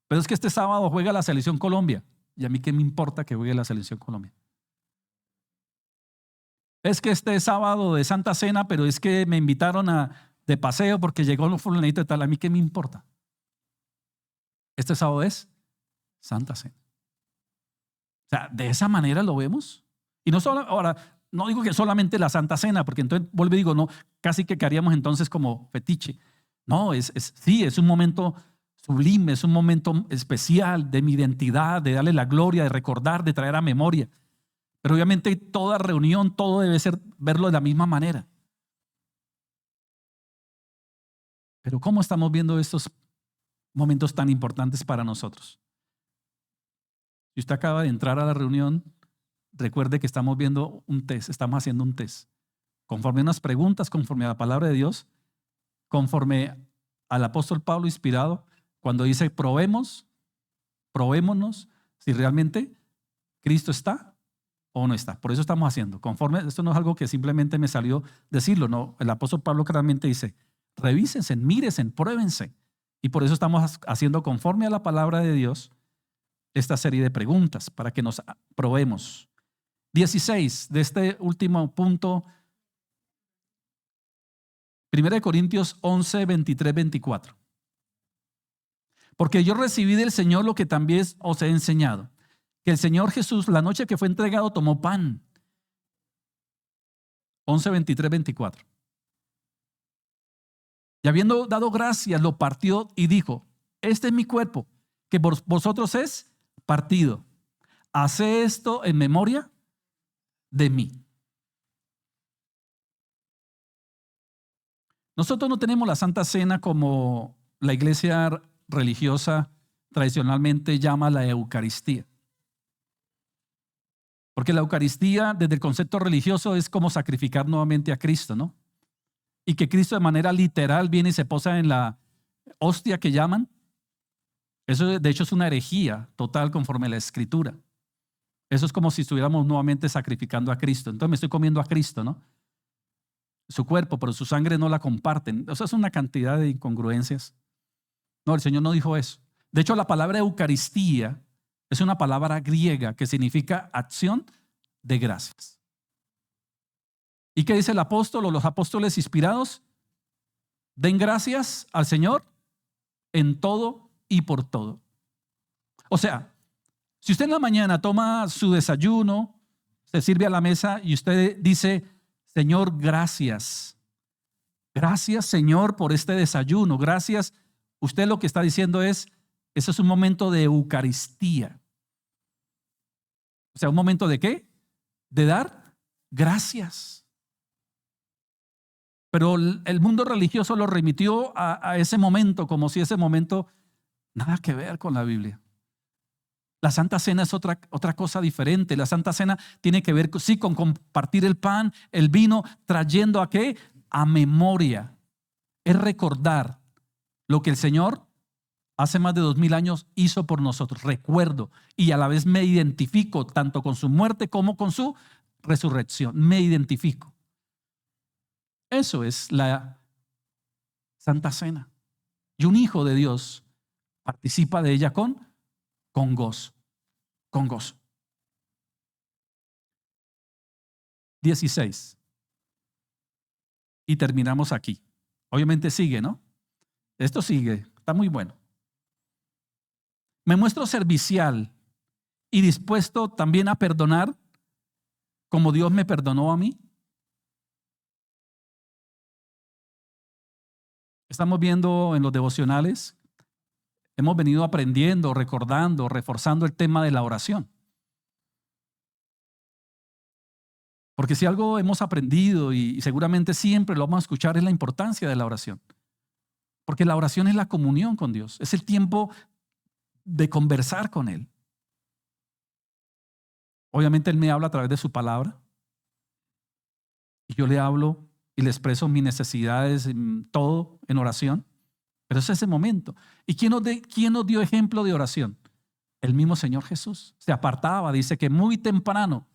Pero es que este sábado juega la Selección Colombia. ¿Y a mí qué me importa que juegue la Selección Colombia? Es que este sábado de Santa Cena, pero es que me invitaron de paseo porque llegó un fulanito y tal. ¿A mí qué me importa? Este sábado es Santa Cena. O sea, de esa manera lo vemos. Y no solo, ahora, no digo que solamente la Santa Cena, porque entonces vuelvo y digo, no, casi que haríamos entonces como fetiche. No, sí, es un momento sublime, es un momento especial de mi identidad, de darle la gloria, de recordar, de traer a memoria. Pero obviamente toda reunión, todo debe ser verlo de la misma manera. Pero ¿cómo estamos viendo estos momentos tan importantes para nosotros? Si usted acaba de entrar a la reunión, recuerde que estamos viendo un test, estamos haciendo un test. Conforme a unas preguntas, conforme a la palabra de Dios, conforme al apóstol Pablo inspirado, cuando dice probémonos si realmente Cristo está o no está. Por eso estamos haciendo. Esto no es algo que simplemente me salió decirlo, no. El apóstol Pablo claramente dice, revísense, mírense, pruébense. Y por eso estamos haciendo conforme a la palabra de Dios esta serie de preguntas para que nos probemos. 16 de este último punto, 1 Corintios 11, 23, 24. Porque yo recibí del Señor lo que también os he enseñado, que el Señor Jesús, la noche que fue entregado, tomó pan. 11, 23, 24. Y habiendo dado gracias, lo partió y dijo, este es mi cuerpo, que por vosotros es partido. Haced esto en memoria de mí. Nosotros no tenemos la Santa Cena como la iglesia religiosa tradicionalmente llama la Eucaristía. Porque la Eucaristía, desde el concepto religioso, es como sacrificar nuevamente a Cristo, ¿no? Y que Cristo de manera literal viene y se posa en la hostia que llaman. Eso de hecho es una herejía total conforme a la Escritura. Eso es como si estuviéramos nuevamente sacrificando a Cristo. Entonces me estoy comiendo a Cristo, ¿no? Su cuerpo, pero su sangre no la comparten. O sea, es una cantidad de incongruencias. No, el Señor no dijo eso. De hecho, la palabra Eucaristía es una palabra griega que significa acción de gracias. ¿Y qué dice el apóstol o los apóstoles inspirados? Den gracias al Señor en todo y por todo. O sea, si usted en la mañana toma su desayuno, se sirve a la mesa y usted dice, Señor, gracias. Gracias, Señor, por este desayuno. Gracias. Usted lo que está diciendo es, eso es un momento de Eucaristía. O sea, ¿un momento de qué? De dar gracias. Pero el mundo religioso lo remitió a ese momento como si ese momento nada que ver con la Biblia. La Santa Cena es otra cosa diferente. La Santa Cena tiene que ver, sí, con compartir el pan, el vino, trayendo ¿a qué? A memoria. Es recordar lo que el Señor hace más de 2000 años hizo por nosotros. Recuerdo y a la vez me identifico tanto con su muerte como con su resurrección. Me identifico. Eso es la Santa Cena. Y un hijo de Dios participa de ella con gozo. Con gozo. 16. Y terminamos aquí. Obviamente sigue, ¿no? Esto sigue. Está muy bueno. Me muestro servicial y dispuesto también a perdonar como Dios me perdonó a mí. Estamos viendo en los devocionales, hemos venido aprendiendo, recordando, reforzando el tema de la oración. Porque si algo hemos aprendido y seguramente siempre lo vamos a escuchar es la importancia de la oración. Porque la oración es la comunión con Dios, es el tiempo de conversar con Él. Obviamente Él me habla a través de su palabra y yo le hablo y le expreso mis necesidades, todo en oración. Pero ese es ese momento. ¿Y quién nos dio ejemplo de oración? El mismo Señor Jesús. Se apartaba, dice que muy temprano,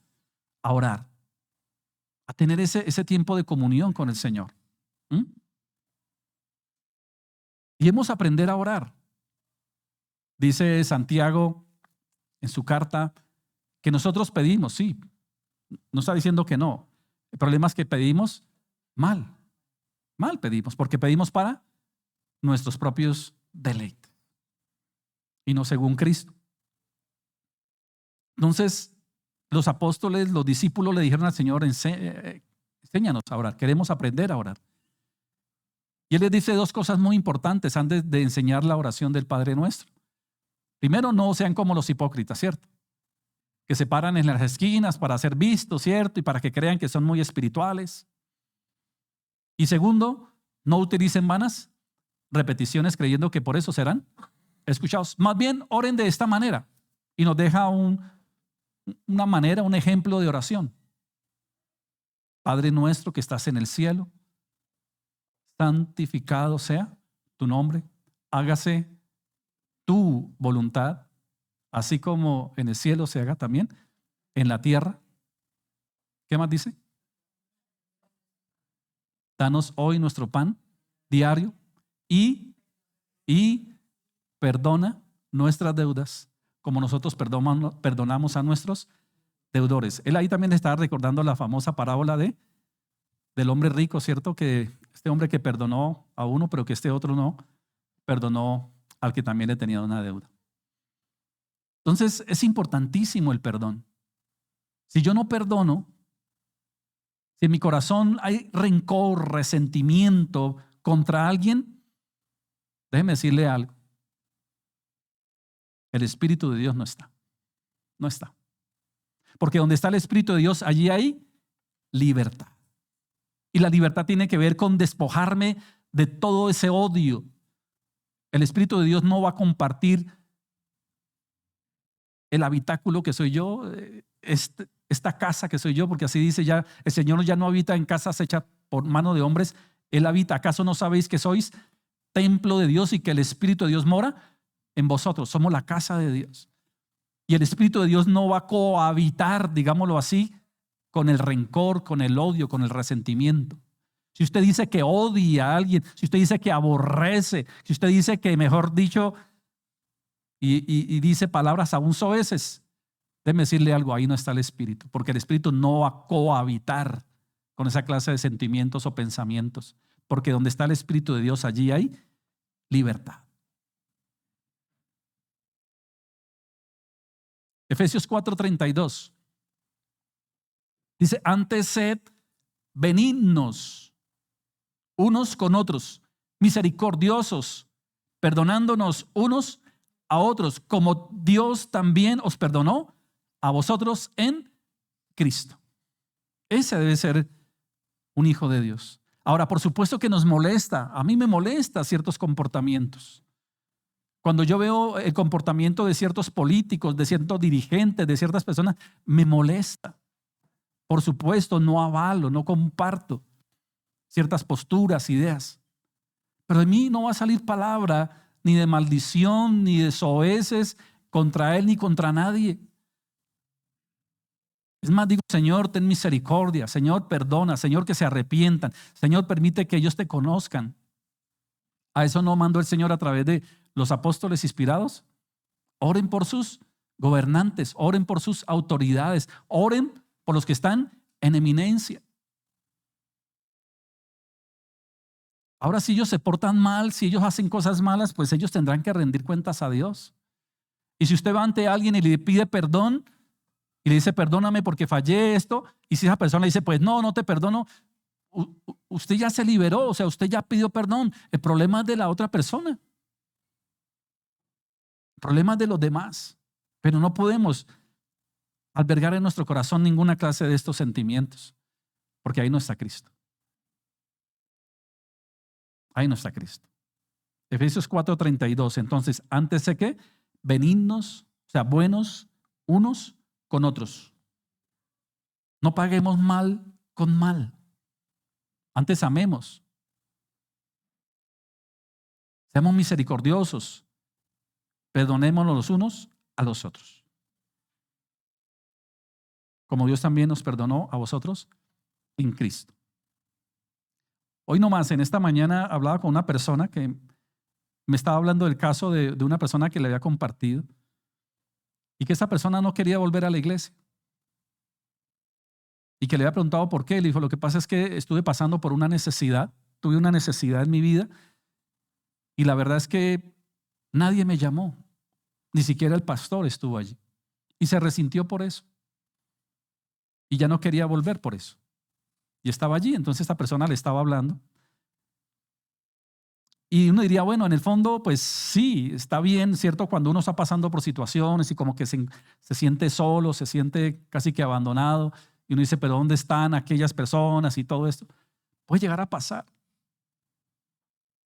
a orar, a tener ese tiempo de comunión con el Señor. Y hemos aprendido a orar. Dice Santiago en su carta que nosotros pedimos, sí. No está diciendo que no. El problema es que pedimos mal. Mal pedimos, porque pedimos para nuestros propios deleites y no según Cristo. Entonces, los apóstoles, los discípulos le dijeron al Señor, enséñanos a orar, queremos aprender a orar. Y Él les dice dos cosas muy importantes antes de enseñar la oración del Padre Nuestro. Primero, no sean como los hipócritas, ¿cierto? Que se paran en las esquinas para ser vistos, ¿cierto? Y para que crean que son muy espirituales. Y segundo, no utilicen vanas repeticiones creyendo que por eso serán escuchados. Más bien, oren de esta manera. Y nos deja una manera, un ejemplo de oración. Padre nuestro que estás en el cielo, santificado sea tu nombre, hágase tu voluntad, así como en el cielo se haga también en la tierra. ¿Qué más dice? Danos hoy nuestro pan diario y perdona nuestras deudas como nosotros perdonamos a nuestros deudores. Él ahí también está recordando la famosa parábola del hombre rico, ¿cierto? Que este hombre que perdonó a uno, pero que este otro no perdonó al que también le tenía una deuda. Entonces es importantísimo el perdón. Si yo no perdono, si en mi corazón hay rencor, resentimiento contra alguien, déjeme decirle algo. El Espíritu de Dios no está. No está. Porque donde está el Espíritu de Dios, allí hay libertad. Y la libertad tiene que ver con despojarme de todo ese odio. El Espíritu de Dios no va a compartir el habitáculo que soy yo, esta casa que soy yo, porque así dice ya, el Señor ya no habita en casas hechas por mano de hombres, Él habita. ¿Acaso no sabéis que sois templo de Dios y que el Espíritu de Dios mora en vosotros? Somos la casa de Dios. Y el Espíritu de Dios no va a cohabitar, digámoslo así, con el rencor, con el odio, con el resentimiento. Si usted dice que odia a alguien, si usted dice que aborrece, si usted dice que, mejor dicho, y dice palabras aún soeces, déjeme decirle algo, ahí no está el Espíritu, porque el Espíritu no va a cohabitar con esa clase de sentimientos o pensamientos, porque donde está el Espíritu de Dios, allí hay libertad. Efesios 4:32 dice, antes sed benignos unos con otros, misericordiosos, perdonándonos unos a otros, como Dios también os perdonó a vosotros en Cristo. Ese debe ser un hijo de Dios. Ahora, por supuesto que nos molesta, a mí me molesta ciertos comportamientos. Cuando yo veo el comportamiento de ciertos políticos, de ciertos dirigentes, de ciertas personas, me molesta. Por supuesto, no avalo, no comparto ciertas posturas, ideas. Pero de mí no va a salir palabra ni de maldición, ni de soeces contra él, ni contra nadie. Es más, digo, Señor, ten misericordia. Señor, perdona. Señor, que se arrepientan. Señor, permite que ellos te conozcan. ¿A eso no mandó el Señor a través de los apóstoles inspirados? Oren por sus gobernantes, oren por sus autoridades, oren por los que están en eminencia. Ahora, si ellos se portan mal, si ellos hacen cosas malas, pues ellos tendrán que rendir cuentas a Dios. Y si usted va ante alguien y le pide perdón y le dice, perdóname porque fallé esto, y si esa persona le dice, pues no te perdono, usted ya se liberó, o sea, usted ya pidió perdón. El problema es de la otra persona. El problema es de los demás. Pero no podemos albergar en nuestro corazón ninguna clase de estos sentimientos, porque ahí no está Cristo. Ahí no está Cristo. Efesios 4:32. Entonces, antes de que benignos, o sea, buenos unos con otros. No paguemos mal con mal. Antes amemos. Seamos misericordiosos. Perdonémonos los unos a los otros. Como Dios también nos perdonó a vosotros en Cristo. Hoy nomás, en esta mañana, hablaba con una persona que me estaba hablando del caso de una persona que le había compartido y que esa persona no quería volver a la iglesia. Y que le había preguntado por qué. Le dijo, lo que pasa es que estuve pasando por una necesidad, tuve una necesidad en mi vida y la verdad es que nadie me llamó, ni siquiera el pastor estuvo allí. Y se resintió por eso. Y ya no quería volver por eso. Y estaba allí, entonces esta persona le estaba hablando. Y uno diría, bueno, en el fondo, pues sí, está bien, ¿cierto? Cuando uno está pasando por situaciones y como que se siente solo, se siente casi que abandonado. Y uno dice, pero ¿dónde están aquellas personas y todo esto? Puede llegar a pasar.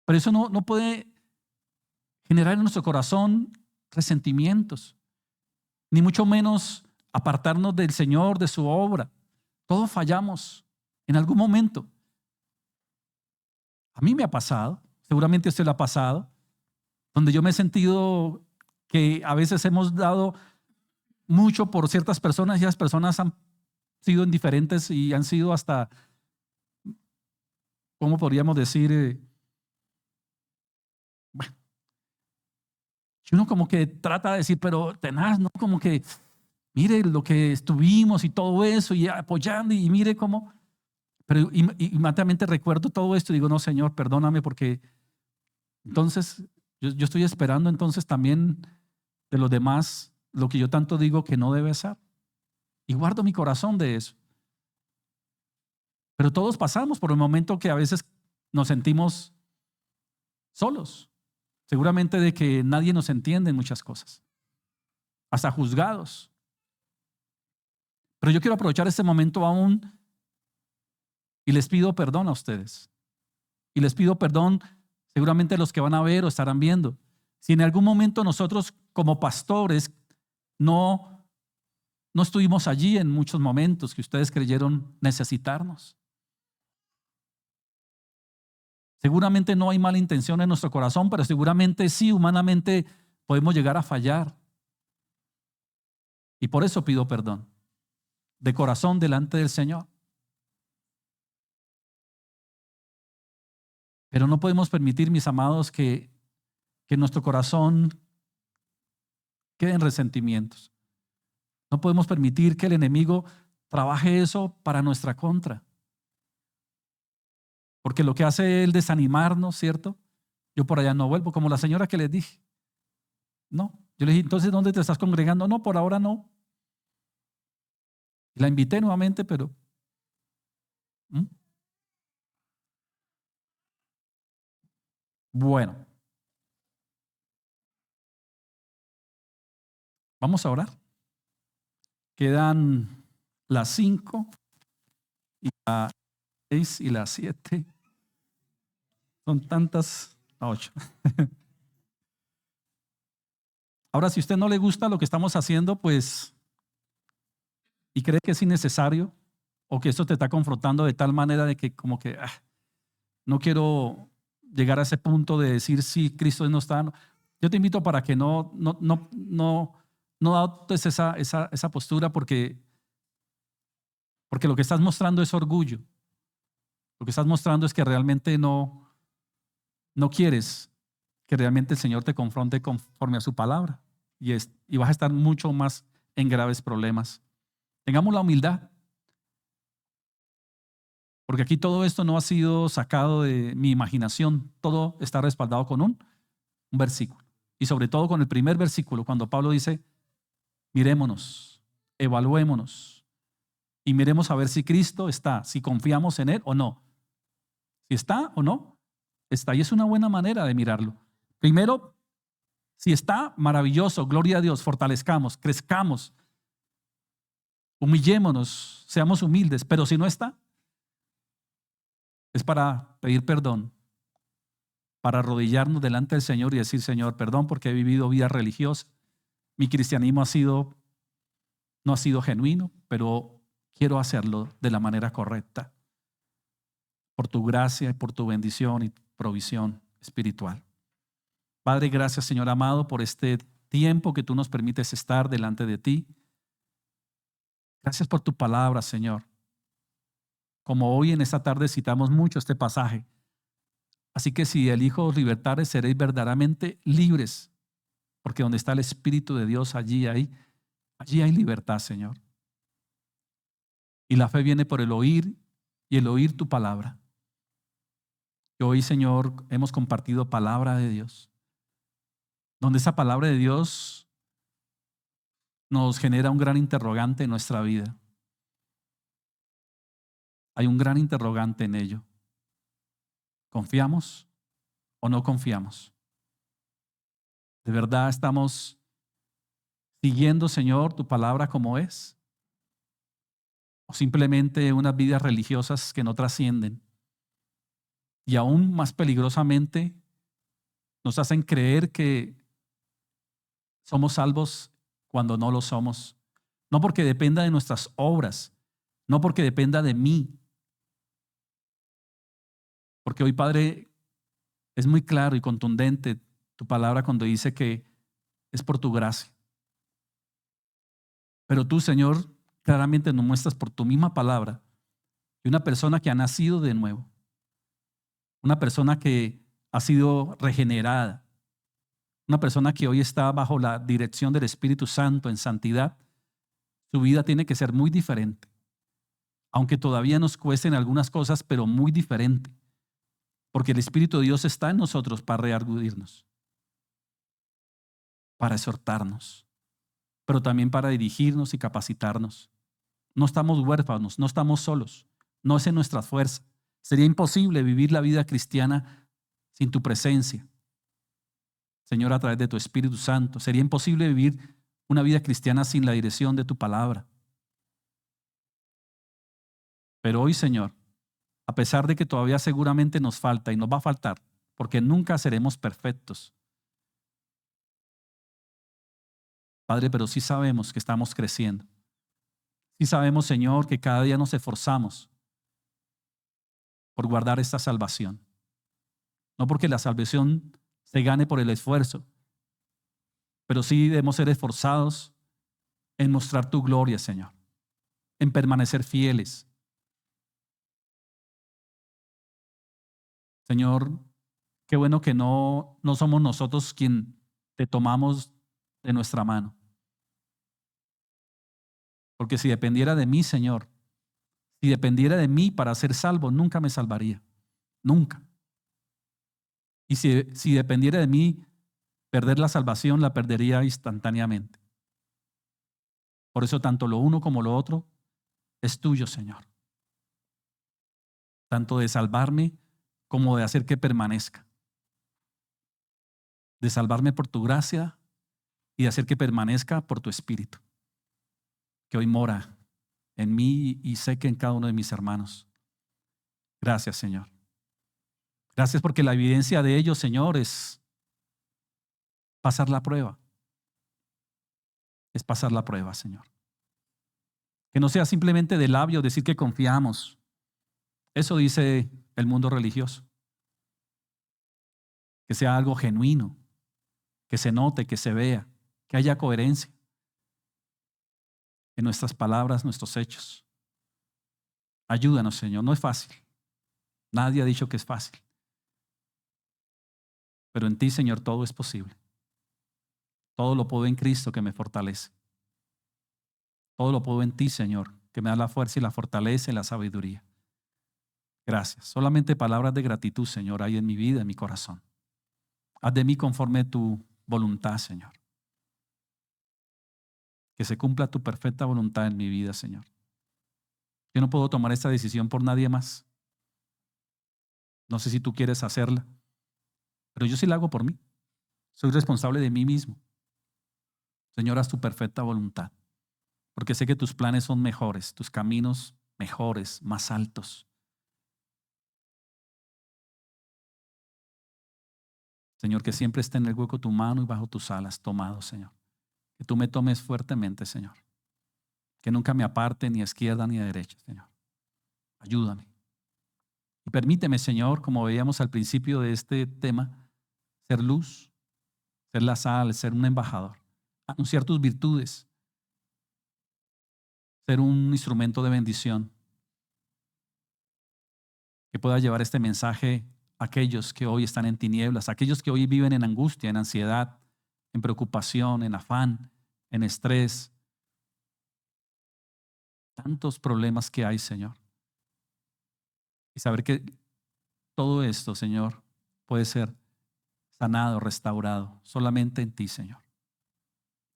Pero eso no puede generar en nuestro corazón resentimientos, ni mucho menos apartarnos del Señor, de su obra. Todos fallamos en algún momento. A mí me ha pasado, seguramente a usted le ha pasado, donde yo me he sentido que a veces hemos dado mucho por ciertas personas y las personas han sido indiferentes y han sido hasta, ¿cómo podríamos decir? Bueno, uno como que trata de decir, pero tenaz, ¿no? Como que, mire lo que estuvimos y todo eso y apoyando y mire cómo. Pero inmediatamente recuerdo todo esto y digo, no, Señor, perdóname porque entonces yo estoy esperando entonces también de los demás lo que yo tanto digo que no debe ser. Y guardo mi corazón de eso. Pero todos pasamos por un momento que a veces nos sentimos solos. Seguramente de que nadie nos entiende en muchas cosas. Hasta juzgados. Pero yo quiero aprovechar este momento aún y les pido perdón a ustedes. Y les pido perdón seguramente a los que van a ver o estarán viendo. Si en algún momento nosotros como pastores no estuvimos allí en muchos momentos que ustedes creyeron necesitarnos. Seguramente no hay mala intención en nuestro corazón, pero seguramente sí, humanamente podemos llegar a fallar. Y por eso pido perdón, de corazón delante del Señor. Pero no podemos permitir, mis amados, que en nuestro corazón queden resentimientos. No podemos permitir que el enemigo trabaje eso para nuestra contra. Porque lo que hace es desanimarnos, ¿cierto? Yo por allá no vuelvo, como la señora que les dije. No, yo le dije, entonces, ¿dónde te estás congregando? No, por ahora no. La invité nuevamente, pero bueno, vamos a orar. Quedan las 5 y las 6 y las 7. Son tantas, 8. Ahora, si a usted no le gusta lo que estamos haciendo, pues, y cree que es innecesario, o que esto te está confrontando de tal manera de que como que no quiero llegar a ese punto de decir sí, Cristo no está. Yo te invito para que no adoptes esa postura porque lo que estás mostrando es orgullo. Lo que estás mostrando es que realmente no quieres que realmente el Señor te confronte conforme a su palabra y vas a estar mucho más en graves problemas. Tengamos la humildad, porque aquí todo esto no ha sido sacado de mi imaginación, todo está respaldado con un versículo. Y sobre todo con el primer versículo, cuando Pablo dice, mirémonos, evaluémonos y miremos a ver si Cristo está, si confiamos en Él o no. Si está o no, está. Y es una buena manera de mirarlo. Primero, si está, maravilloso, gloria a Dios, fortalezcamos, crezcamos, humillémonos, seamos humildes. Pero si no está, es para pedir perdón, para arrodillarnos delante del Señor y decir, Señor, perdón porque he vivido vida religiosa. Mi cristianismo no ha sido genuino, pero quiero hacerlo de la manera correcta, por tu gracia y por tu bendición y provisión espiritual. Padre, gracias, Señor amado, por este tiempo que tú nos permites estar delante de ti. Gracias por tu palabra, Señor. Como hoy en esta tarde citamos mucho este pasaje. Así que si el Hijo os libertare, seréis verdaderamente libres, porque donde está el Espíritu de Dios, allí hay libertad, Señor. Y la fe viene por el oír y el oír tu palabra. Y hoy, Señor, hemos compartido palabra de Dios, donde esa palabra de Dios nos genera un gran interrogante en nuestra vida. Hay un gran interrogante en ello. ¿Confiamos o no confiamos? ¿De verdad estamos siguiendo, Señor, tu palabra como es? ¿O simplemente unas vidas religiosas que no trascienden? Y aún más peligrosamente, nos hacen creer que somos salvos cuando no lo somos. No porque dependa de nuestras obras, no porque dependa de mí. Porque hoy, Padre, es muy claro y contundente tu palabra cuando dice que es por tu gracia. Pero tú, Señor, claramente nos muestras por tu misma palabra que una persona que ha nacido de nuevo, una persona que ha sido regenerada, una persona que hoy está bajo la dirección del Espíritu Santo en santidad, su vida tiene que ser muy diferente. Aunque todavía nos cuesten algunas cosas, pero muy diferente. Porque el Espíritu de Dios está en nosotros para reargudirnos, para exhortarnos, pero también para dirigirnos y capacitarnos. No estamos huérfanos, no estamos solos, no es en nuestra fuerza. Sería imposible vivir la vida cristiana sin tu presencia, Señor, a través de tu Espíritu Santo. Sería imposible vivir una vida cristiana sin la dirección de tu palabra. Pero hoy, Señor, a pesar de que todavía seguramente nos falta y nos va a faltar, porque nunca seremos perfectos, Padre, pero sí sabemos que estamos creciendo. Sí sabemos, Señor, que cada día nos esforzamos por guardar esta salvación. No porque la salvación se gane por el esfuerzo, pero sí debemos ser esforzados en mostrar tu gloria, Señor, en permanecer fieles. Señor, qué bueno que no somos nosotros quien te tomamos de nuestra mano. Porque si dependiera de mí, Señor, si dependiera de mí para ser salvo, nunca me salvaría. Nunca. Y si dependiera de mí, perder la salvación la perdería instantáneamente. Por eso tanto lo uno como lo otro es tuyo, Señor. Tanto de salvarme como de hacer que permanezca. De salvarme por tu gracia y de hacer que permanezca por tu Espíritu, que hoy mora en mí y sé que en cada uno de mis hermanos. Gracias, Señor. Gracias porque la evidencia de ello, Señor, es pasar la prueba. es pasar la prueba, Señor. Que no sea simplemente de labios decir que confiamos. Eso dice el mundo religioso. Que sea algo genuino, que se note, que se vea, que haya coherencia en nuestras palabras, nuestros hechos. Ayúdanos, Señor. No es fácil. Nadie ha dicho que es fácil. Pero en ti, Señor, todo es posible. Todo lo puedo en Cristo que me fortalece. Todo lo puedo en ti, Señor, que me da la fuerza y la fortaleza y la sabiduría. Gracias. Solamente palabras de gratitud, Señor, hay en mi vida, en mi corazón. Haz de mí conforme tu voluntad, Señor. Que se cumpla tu perfecta voluntad en mi vida, Señor. Yo no puedo tomar esta decisión por nadie más. No sé si tú quieres hacerla, pero yo sí la hago por mí. Soy responsable de mí mismo. Señor, haz tu perfecta voluntad, porque sé que tus planes son mejores, tus caminos mejores, más altos. Señor, que siempre esté en el hueco tu mano y bajo tus alas tomado, Señor. Que tú me tomes fuertemente, Señor. Que nunca me aparte ni a izquierda ni a derecha, Señor. Ayúdame. Y permíteme, Señor, como veíamos al principio de este tema, ser luz, ser la sal, ser un embajador, anunciar tus virtudes, ser un instrumento de bendición, que pueda llevar este mensaje a aquellos que hoy están en tinieblas, a aquellos que hoy viven en angustia, en ansiedad, en preocupación, en afán, en estrés. Tantos problemas que hay, Señor. Y saber que todo esto, Señor, puede ser sanado, restaurado, solamente en ti, Señor,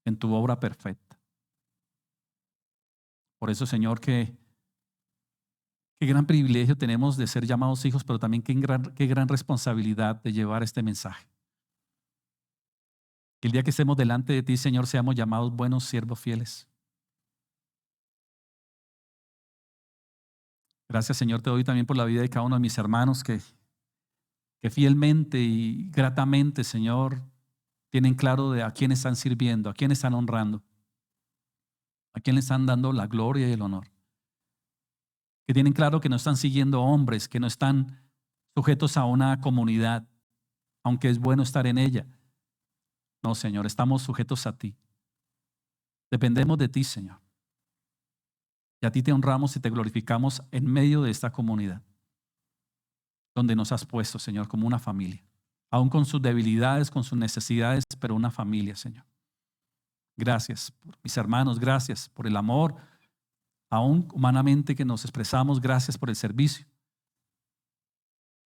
en tu obra perfecta. Por eso, Señor, qué gran privilegio tenemos de ser llamados hijos, pero también qué gran responsabilidad de llevar este mensaje. Que el día que estemos delante de ti, Señor, seamos llamados buenos siervos fieles. Gracias, Señor, te doy también por la vida de cada uno de mis hermanos que fielmente y gratamente, Señor, tienen claro de a quién están sirviendo, a quién están honrando, a quién le están dando la gloria y el honor. Que tienen claro que no están siguiendo hombres, que no están sujetos a una comunidad, aunque es bueno estar en ella. No, Señor, estamos sujetos a ti. Dependemos de ti, Señor. Y a ti te honramos y te glorificamos en medio de esta comunidad, donde nos has puesto, Señor, como una familia. Aún con sus debilidades, con sus necesidades, pero una familia, Señor. Gracias por mis hermanos, gracias por el amor, aún humanamente que nos expresamos, gracias por el servicio.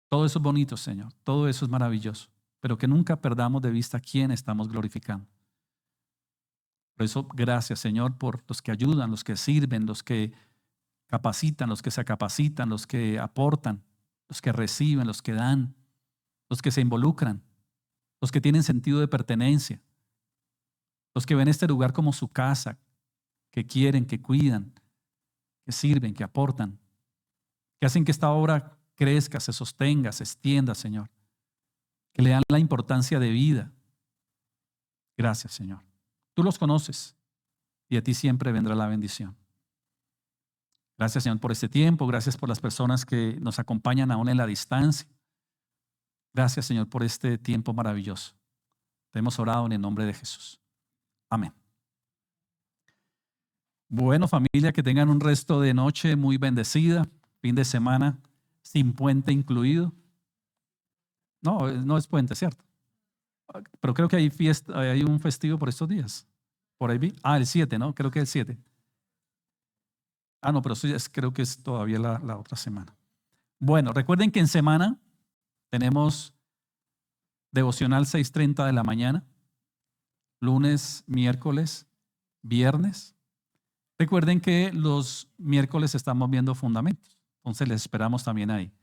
Todo eso es bonito, Señor, todo eso es maravilloso, pero que nunca perdamos de vista a quién estamos glorificando. Por eso, gracias, Señor, por los que ayudan, los que sirven, los que capacitan, los que se capacitan, los que aportan, los que reciben, los que dan, los que se involucran, los que tienen sentido de pertenencia, los que ven este lugar como su casa, que quieren, que cuidan, que sirven, que aportan, que hacen que esta obra crezca, se sostenga, se extienda, Señor, que le dan la importancia de vida. Gracias, Señor. Tú los conoces y a ti siempre vendrá la bendición. Gracias, Señor, por este tiempo. Gracias por las personas que nos acompañan aún en la distancia. Gracias, Señor, por este tiempo maravilloso. Te hemos orado en el nombre de Jesús. Amén. Bueno, familia, que tengan un resto de noche muy bendecida, fin de semana sin puente incluido. No, no es puente, ¿cierto? Pero creo que hay fiesta, hay un festivo por estos días. Por ahí vi. El 7, ¿no? Creo que el 7. No, pero eso creo que es todavía la otra semana. Bueno, recuerden que en semana tenemos devocional 6:30 de la mañana, lunes, miércoles, viernes. Recuerden que los miércoles estamos viendo fundamentos, entonces les esperamos también ahí.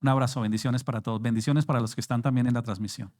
Un abrazo, bendiciones para todos, bendiciones para los que están también en la transmisión.